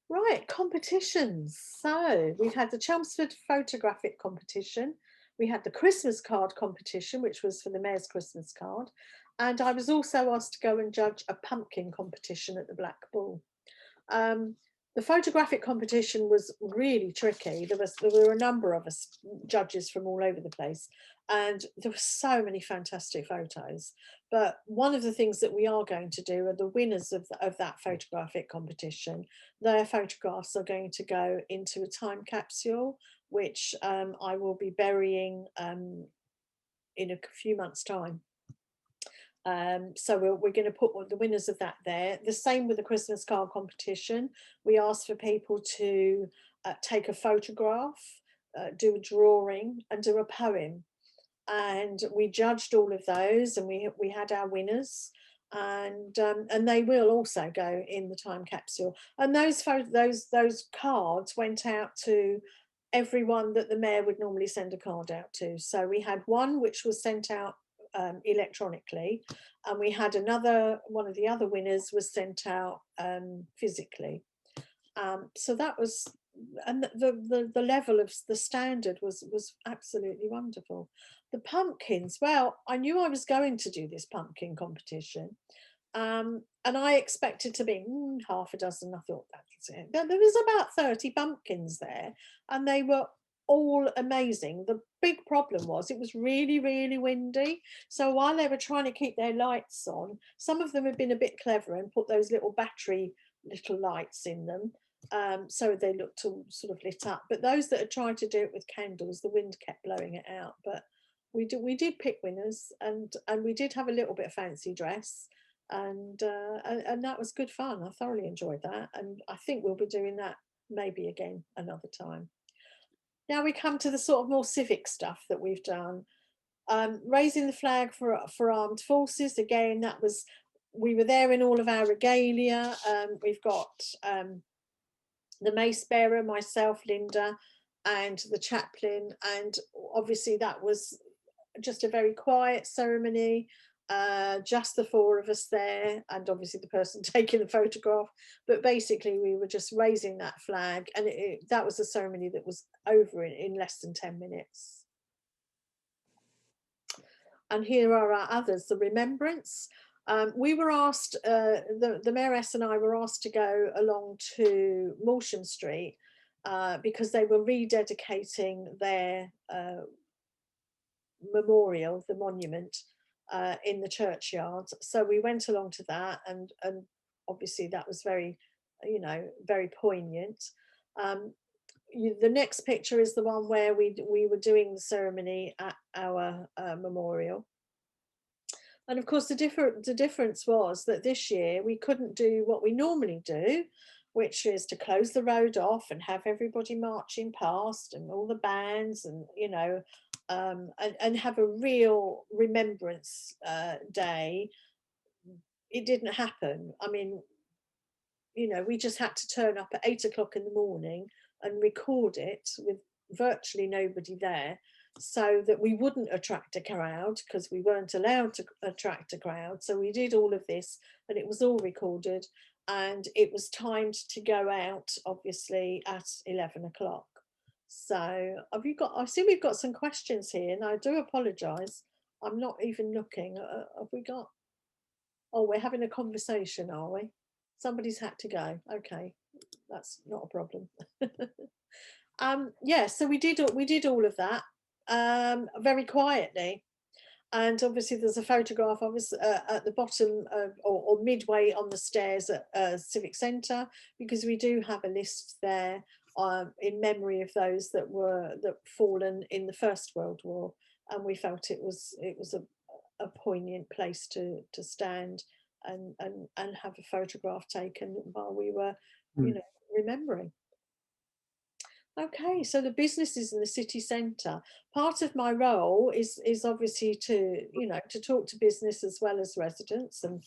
Right, competitions. So we've had the Chelmsford Photographic competition. We had the Christmas card competition, which was for the Mayor's Christmas card. And I was also asked to go and judge a pumpkin competition at the Black Bull. The photographic competition was really tricky. There were a number of us judges from all over the place, and there were so many fantastic photos. But one of the things that we are going to do are the winners of that photographic competition. Their photographs are going to go into a time capsule, which I will be burying in a few months' time. So we're going to put the winners of that there. The same with the Christmas card competition. We asked for people to take a photograph, do a drawing, and do a poem. And we judged all of those, and we had our winners, and they will also go in the time capsule. And those cards went out to everyone that the mayor would normally send a card out to. So we had one which was sent out electronically, and we had one of the other winners was sent out physically. So that was, and the level of the standard was absolutely wonderful. The pumpkins, well, I knew I was going to do this pumpkin competition, and I expected to be half a dozen. I thought that's it. There was about 30 pumpkins there, and they were all amazing. The big problem was it was really, really windy. So while they were trying to keep their lights on, some of them had been a bit clever and put those little battery little lights in them, so they looked all sort of lit up. But those that had tried to do it with candles, the wind kept blowing it out. But we did pick winners, and we did have a little bit of fancy dress, and that was good fun. I thoroughly enjoyed that, and I think we'll be doing that maybe again another time. Now we come to the sort of more civic stuff that we've done. Raising the flag for armed forces. Again, we were there in all of our regalia. We've got the mace bearer, myself, Linda, and the chaplain. And obviously that was just a very quiet ceremony. Just the four of us there, and obviously the person taking the photograph. But basically we were just raising that flag, and that was a ceremony that was over in less than 10 minutes. And here are our others. The remembrance. We were asked, the mayoress and I were asked to go along to Walsham Street because they were rededicating their memorial, the monument, in the churchyard. So we went along to that, and obviously that was very, very poignant. The next picture is the one where we were doing the ceremony at our memorial. And of course the difference was that this year we couldn't do what we normally do, which is to close the road off and have everybody marching past and all the bands and and have a real remembrance day, it didn't happen. I mean, you know, we just had to turn up at 8 o'clock in the morning and record it with virtually nobody there, so that we wouldn't attract a crowd, because we weren't allowed to attract a crowd. So we did all of this and it was all recorded, and it was timed to go out obviously at 11 o'clock. So I see we've got some questions here, and I do apologize, I'm not even looking. Have we got, oh, we're having a conversation, are we? Somebody's had to go. Okay, that's not a problem. Yeah, so we did all of that very quietly, and obviously there's a photograph of us at the bottom of, or midway on the stairs at Civic Centre, because we do have a list there in memory of those that fallen in the First World War, and we felt it was a poignant place to stand and have a photograph taken while we were, you know, remembering. Okay, so the businesses in the city centre. Part of my role is obviously to, you know, to talk to business as well as residents, and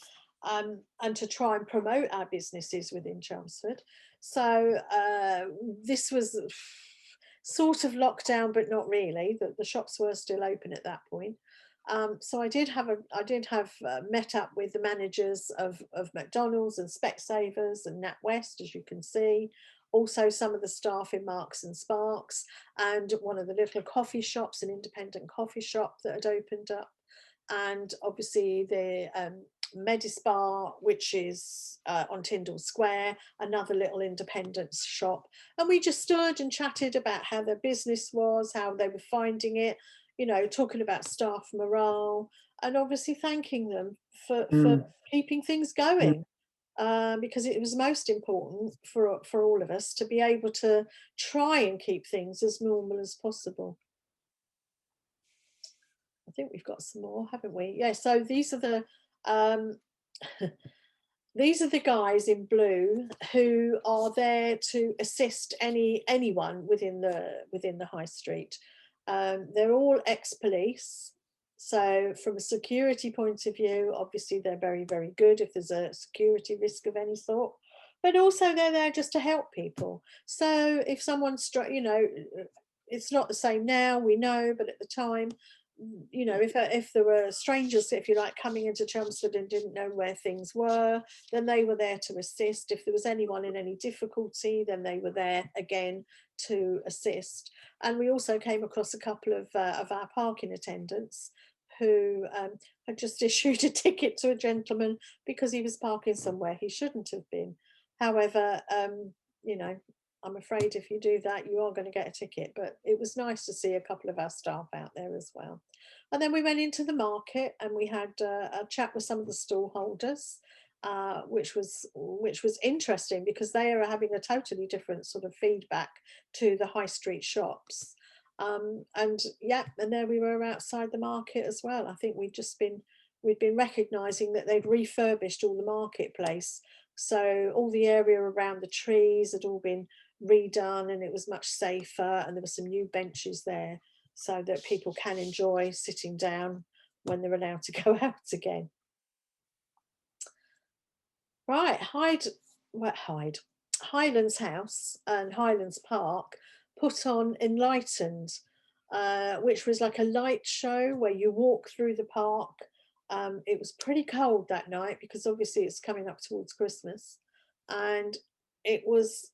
to try and promote our businesses within Chelmsford. So this was sort of lockdown, but not really. The shops were still open at that point. So I did have met up with the managers of McDonald's and Specsavers and NatWest, as you can see. Also some of the staff in Marks and Sparks, and one of the little coffee shops, an independent coffee shop that had opened up, and obviously the Medispa, which is on Tyndall Square, another little independent shop. And we just stood and chatted about how their business was, how they were finding it, you know, talking about staff morale, and obviously thanking them for keeping things going. Because it was most important for all of us to be able to try and keep things as normal as possible. I think we've got some more, haven't we? Yeah, so these are the these are the guys in blue who are there to assist anyone within the high street. They're all ex-police. So from a security point of view, obviously they're very, very good if there's a security risk of any sort, but also they're there just to help people. So if someone's, you know, it's not the same now, we know, but at the time, you know, if there were strangers, if you like, coming into Chelmsford and didn't know where things were, then they were there to assist. If there was anyone in any difficulty, then they were there again to assist. And we also came across a couple of our parking attendants who had just issued a ticket to a gentleman because he was parking somewhere he shouldn't have been. However, you know, I'm afraid if you do that, you are going to get a ticket. But it was nice to see a couple of our staff out there as well. And then we went into the market and we had a chat with some of the stall holders, which was interesting because they are having a totally different sort of feedback to the high street shops. And yeah, and there we were outside the market as well. I think we'd been recognising that they'd refurbished all the marketplace. So all the area around the trees had all been redone and it was much safer, and there were some new benches there so that people can enjoy sitting down when they're allowed to go out again. Right, Highlands House and Highlands Park put on Enlightened, which was like a light show where you walk through the park. It was pretty cold that night because obviously it's coming up towards Christmas, and it was,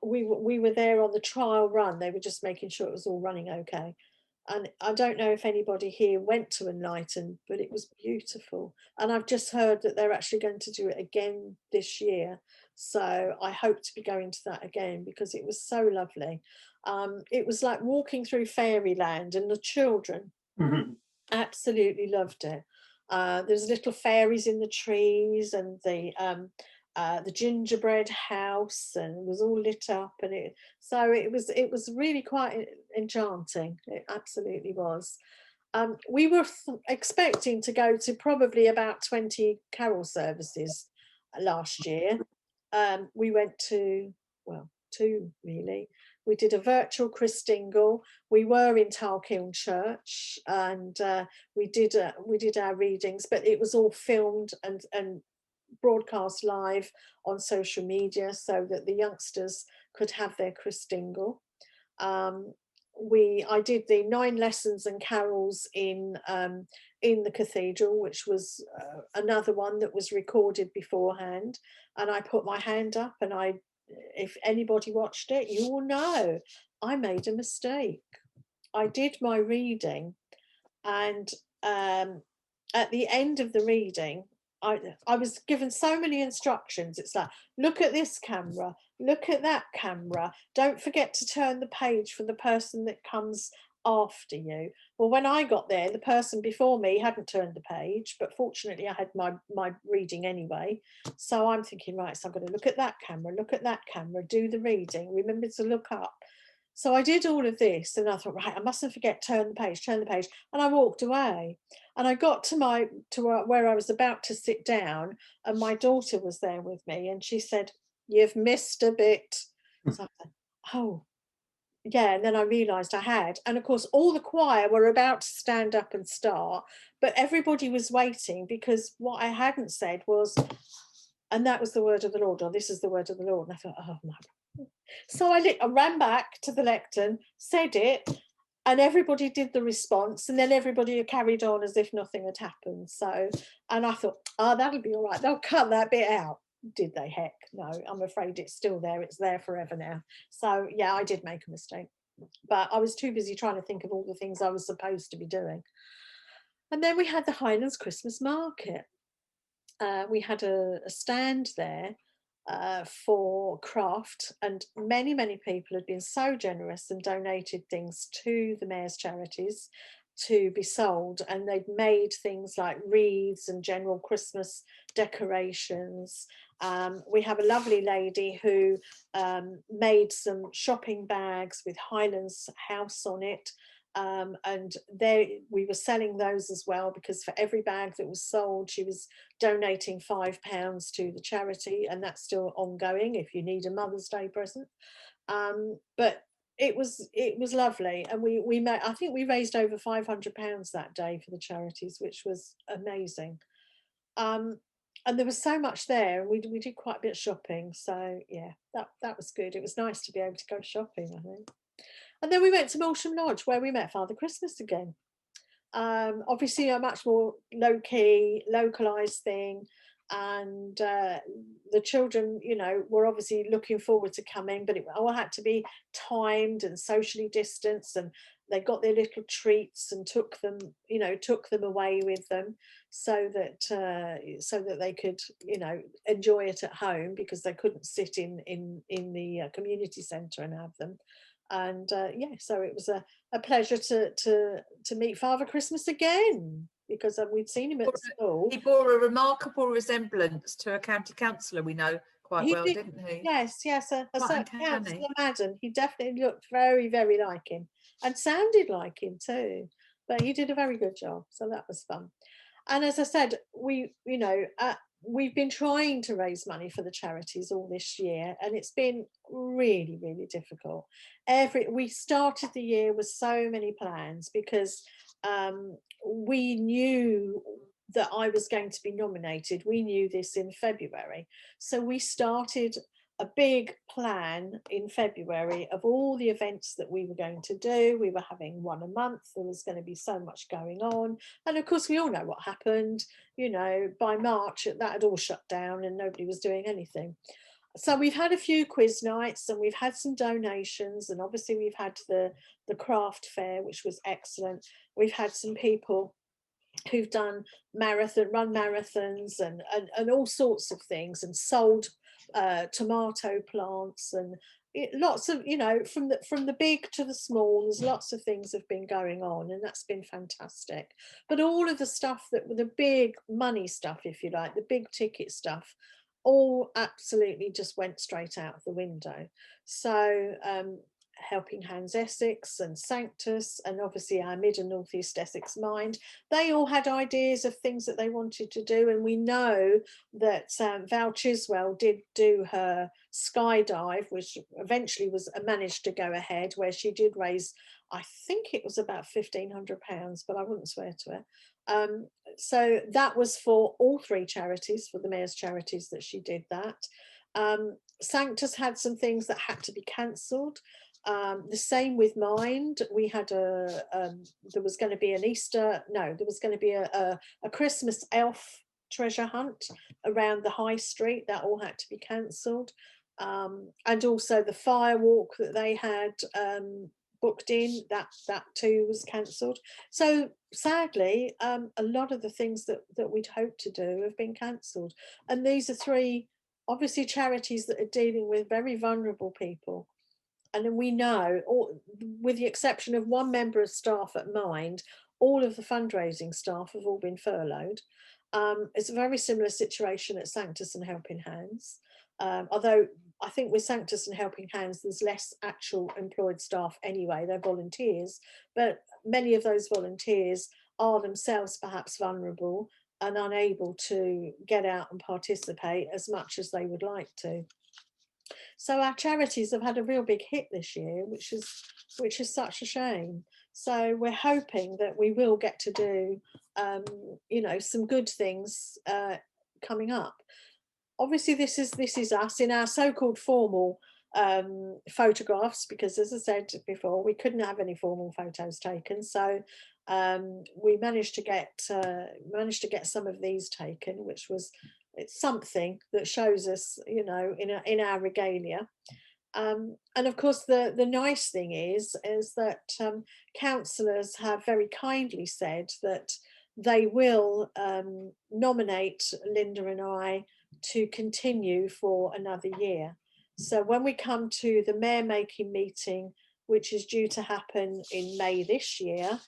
we were there on the trial run. They were just making sure it was all running okay. And I don't know if anybody here went to Enlightened, but it was beautiful. And I've just heard that they're actually going to do it again this year. So I hope to be going to that again because it was so lovely. It was like walking through fairyland, and the children absolutely loved it. There's little fairies in the trees, and the gingerbread house, and it was all lit up, and it was really quite enchanting. It absolutely was. We were expecting to go to probably about 20 carol services last year. We went to, well, 2 really. We did a virtual Christingle. We were in Tarkiln Church, and we did our readings, but it was all filmed and broadcast live on social media so that the youngsters could have their Christingle. I did the 9 lessons and carols in the cathedral, which was another one that was recorded beforehand, and I put my hand up, and if anybody watched it, you will know I made a mistake. I did my reading, and at the end of the reading, I was given so many instructions. It's like, look at this camera, look at that camera, don't forget to turn the page for the person that comes after you. Well, when I got there, the person before me hadn't turned the page, but fortunately I had my reading anyway. So I'm thinking, right, so I'm going to look at that camera, look at that camera, do the reading, remember to look up. So I did all of this, and I thought, right, I mustn't forget, turn the page, and I walked away. And I got to where I was about to sit down, and my daughter was there with me, and she said, "You've missed a bit." So I said, "Oh, yeah." And then I realised I had, and of course, all the choir were about to stand up and start, but everybody was waiting, because what I hadn't said was, "And that was the word of the Lord," or "This is the word of the Lord." And I thought, oh my. So I ran back to the lectern, said it, and everybody did the response, and then everybody carried on as if nothing had happened. So, and I thought, oh, that'll be all right. They'll cut that bit out. Did they? Heck no, I'm afraid it's still there. It's there forever now. So yeah, I did make a mistake, but I was too busy trying to think of all the things I was supposed to be doing. And then we had the Highlands Christmas Market. We had a stand there for craft, and many people had been so generous and donated things to the Mayor's charities to be sold, and they'd made things like wreaths and general Christmas decorations. We have a lovely lady who made some shopping bags with Highlands House on it. And we were selling those as well, because for every bag that was sold, she was donating £5 to the charity, and that's still ongoing if you need a Mother's Day present. But it was lovely, and we met, I think we raised over £500 that day for the charities, which was amazing. And there was so much there, and we did quite a bit of shopping, so yeah, that was good. It was nice to be able to go shopping, I think. And then we went to Malsham Lodge, where we met Father Christmas again. Obviously a much more low-key, localised thing, and the children, you know, were obviously looking forward to coming, but it all had to be timed and socially distanced, and they got their little treats and took them away with them, so that they could, you know, enjoy it at home, because they couldn't sit in the community centre and have them. And yeah, so it was a pleasure to meet Father Christmas again, because we'd seen him at the school. He bore a remarkable resemblance to a county councillor we know quite well, didn't he? Yes, a certain Councillor Madden. He definitely looked very like him, and sounded like him too. But he did a very good job, so that was fun. And as I said, we've been trying to raise money for the charities all this year, and it's been really difficult. We started the year with so many plans, because we knew that I was going to be nominated. We knew this in February. So we started a big plan in February of all the events that we were going to do. We were having one a month. There was going to be so much going on. And of course, we all know what happened. You know, by March, that had all shut down and nobody was doing anything. So we've had a few quiz nights, and we've had some donations, and obviously we've had the craft fair, which was excellent. We've had some people who've run marathons and all sorts of things, and sold tomato plants, and lots of, you know, from the big to the small, there's lots of things have been going on, and that's been fantastic. But all of the stuff the big money stuff, if you like, the big ticket stuff, all absolutely just went straight out of the window. So Helping Hands Essex and Sanctus, and obviously our Mid and North East Essex Mind. They all had ideas of things that they wanted to do, and we know that Val Chiswell did do her skydive, which eventually was managed to go ahead, where she did raise, I think it was about £1,500, but I wouldn't swear to it. So that was for all three charities, for the Mayor's charities that she did that. Sanctus had some things that had to be cancelled. The same with Mind. We had there was going to be an Easter, no, there was going to be a Christmas elf treasure hunt around the high street. That all had to be cancelled. And also the fire walk that they had booked in, that too was cancelled. So sadly, a lot of the things that we'd hoped to do have been cancelled. And these are three, obviously, charities that are dealing with very vulnerable people. And then we know, with the exception of one member of staff at Mind, all of the fundraising staff have all been furloughed. It's a very similar situation at Sanctus and Helping Hands. Although I think with Sanctus and Helping Hands, there's less actual employed staff anyway, they're volunteers, but many of those volunteers are themselves perhaps vulnerable and unable to get out and participate as much as they would like to. So our charities have had a real big hit this year, which is such a shame. So we're hoping that we will get to do, you know, some good things coming up. Obviously, this is us in our so-called formal photographs, because, as I said before, we couldn't have any formal photos taken. So we managed to get some of these taken, which was, it's something that shows us, you know, in our regalia. And of course, the nice thing is that councillors have very kindly said that they will nominate Linda and I to continue for another year. So when we come to the mayor making meeting, which is due to happen in May this year,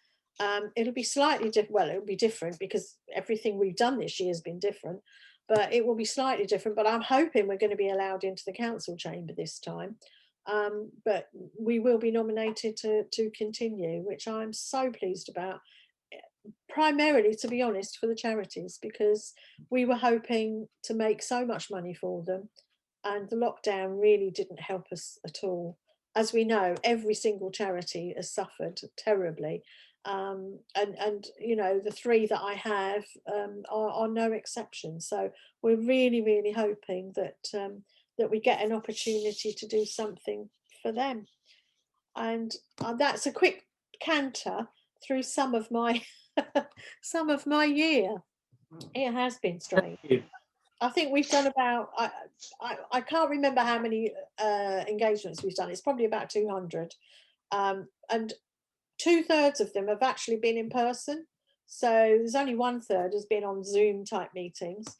it'll be slightly different. Well, it'll be different because everything we've done this year has been different, but it will be slightly different. But I'm hoping we're going to be allowed into the council chamber this time. But we will be nominated to continue, which I'm so pleased about. Primarily, to be honest, for the charities, because we were hoping to make so much money for them, and the lockdown really didn't help us at all. As we know, every single charity has suffered terribly, and you know, the three that I have are no exception. So we're really hoping that that we get an opportunity to do something for them. And that's a quick canter through some of my some of my year. It has been strange. I think we've done about, I can't remember how many engagements we've done. It's probably about 200, and 2/3 of them have actually been in person. So there's only 1/3 has been on Zoom type meetings,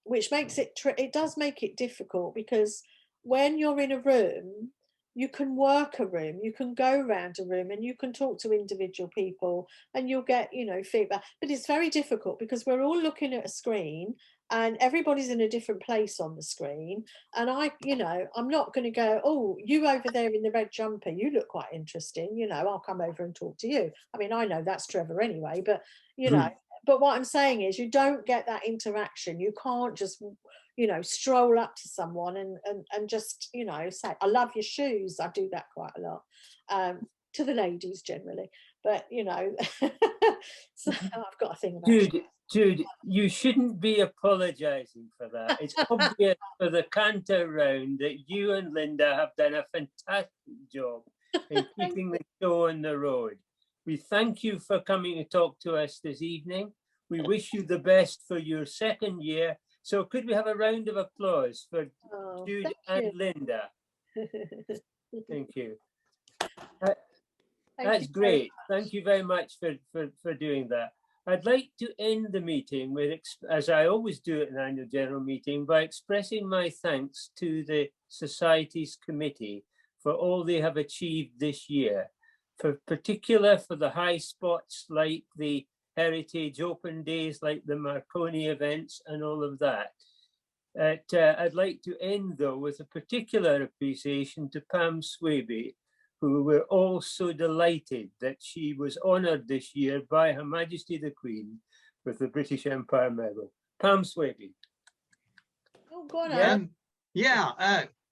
which makes it it does make it difficult, because when you're in a room, you can work a room, you can go around a room and you can talk to individual people and you'll get, you know, feedback. But it's very difficult because we're all looking at a screen and everybody's in a different place on the screen. And you know, I'm not going to go, oh, you over there in the red jumper, you look quite interesting, you know, I'll come over and talk to you. I mean, I know that's Trevor anyway, but, you know, but what I'm saying is you don't get that interaction. You can't just, you know, stroll up to someone and just, you know, say, I love your shoes. I do that quite a lot, to the ladies generally, but, you know, so I've got a thing about Jude, you shouldn't be apologising for that. It's obvious for the canter round that you and Linda have done a fantastic job in keeping the show on the road. We thank you for coming to talk to us this evening. We wish you the best for your second year. So could we have a round of applause for Jude and Linda? Thank you. That's great. Thank you very much for doing that. I'd like to end the meeting with, as I always do at an annual general meeting, by expressing my thanks to the Society's committee for all they have achieved this year, particular for the high spots like the Heritage Open Days, like the Marconi events and all of that. I'd like to end, though, with a particular appreciation to Pam Swaby, who were all so delighted that she was honoured this year by Her Majesty the Queen with the British Empire Medal. Pam Swaby. Oh, go on, Alan.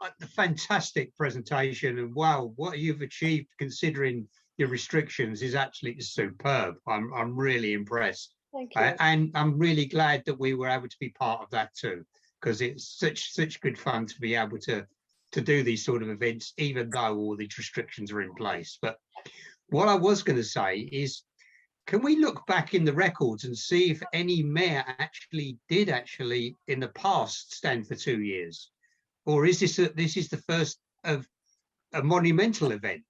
A fantastic presentation, and wow, what you've achieved considering your restrictions is absolutely superb. I'm really impressed. Thank you. And I'm really glad that we were able to be part of that too, because it's such good fun to be able to do these sort of events, even though all these restrictions are in place. But what I was going to say is, can we look back in the records and see if any mayor did in the past stand for 2 years? Or is this the first of a monumental event?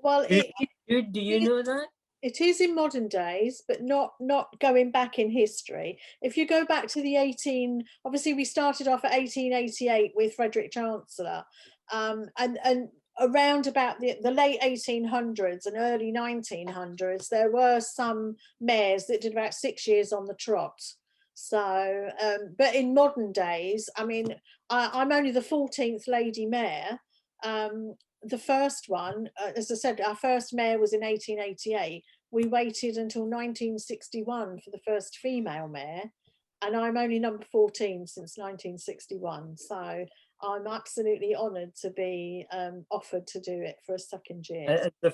Well, Do you know that? it is in modern days, but not going back in history. If you go back to the obviously we started off at 1888 with Frederick Chancellor, and around about the late 1800s and early 1900s, there were some mayors that did about 6 years on the trot. So, but in modern days, I mean, I'm only the 14th lady mayor. The first one, as I said, our first mayor was in 1888. We waited until 1961 for the first female mayor, and I'm only number 14 since 1961. So I'm absolutely honoured to be offered to do it for a second year. The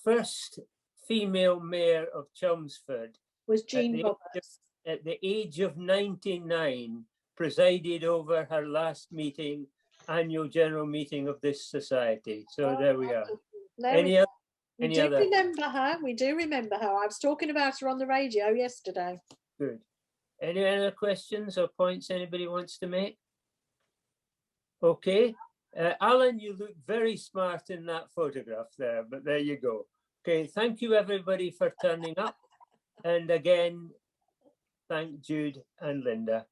first female mayor of Chelmsford Was Jean Roberts. At the age of 99, presided over her last annual general meeting of this society. So there we are. We do remember her. We do remember her. I was talking about her on the radio yesterday. Good. Any other questions or points anybody wants to make? Okay. Alan, you look very smart in that photograph there, but there you go. Okay, thank you everybody for turning up. And again, thank Jude and Linda.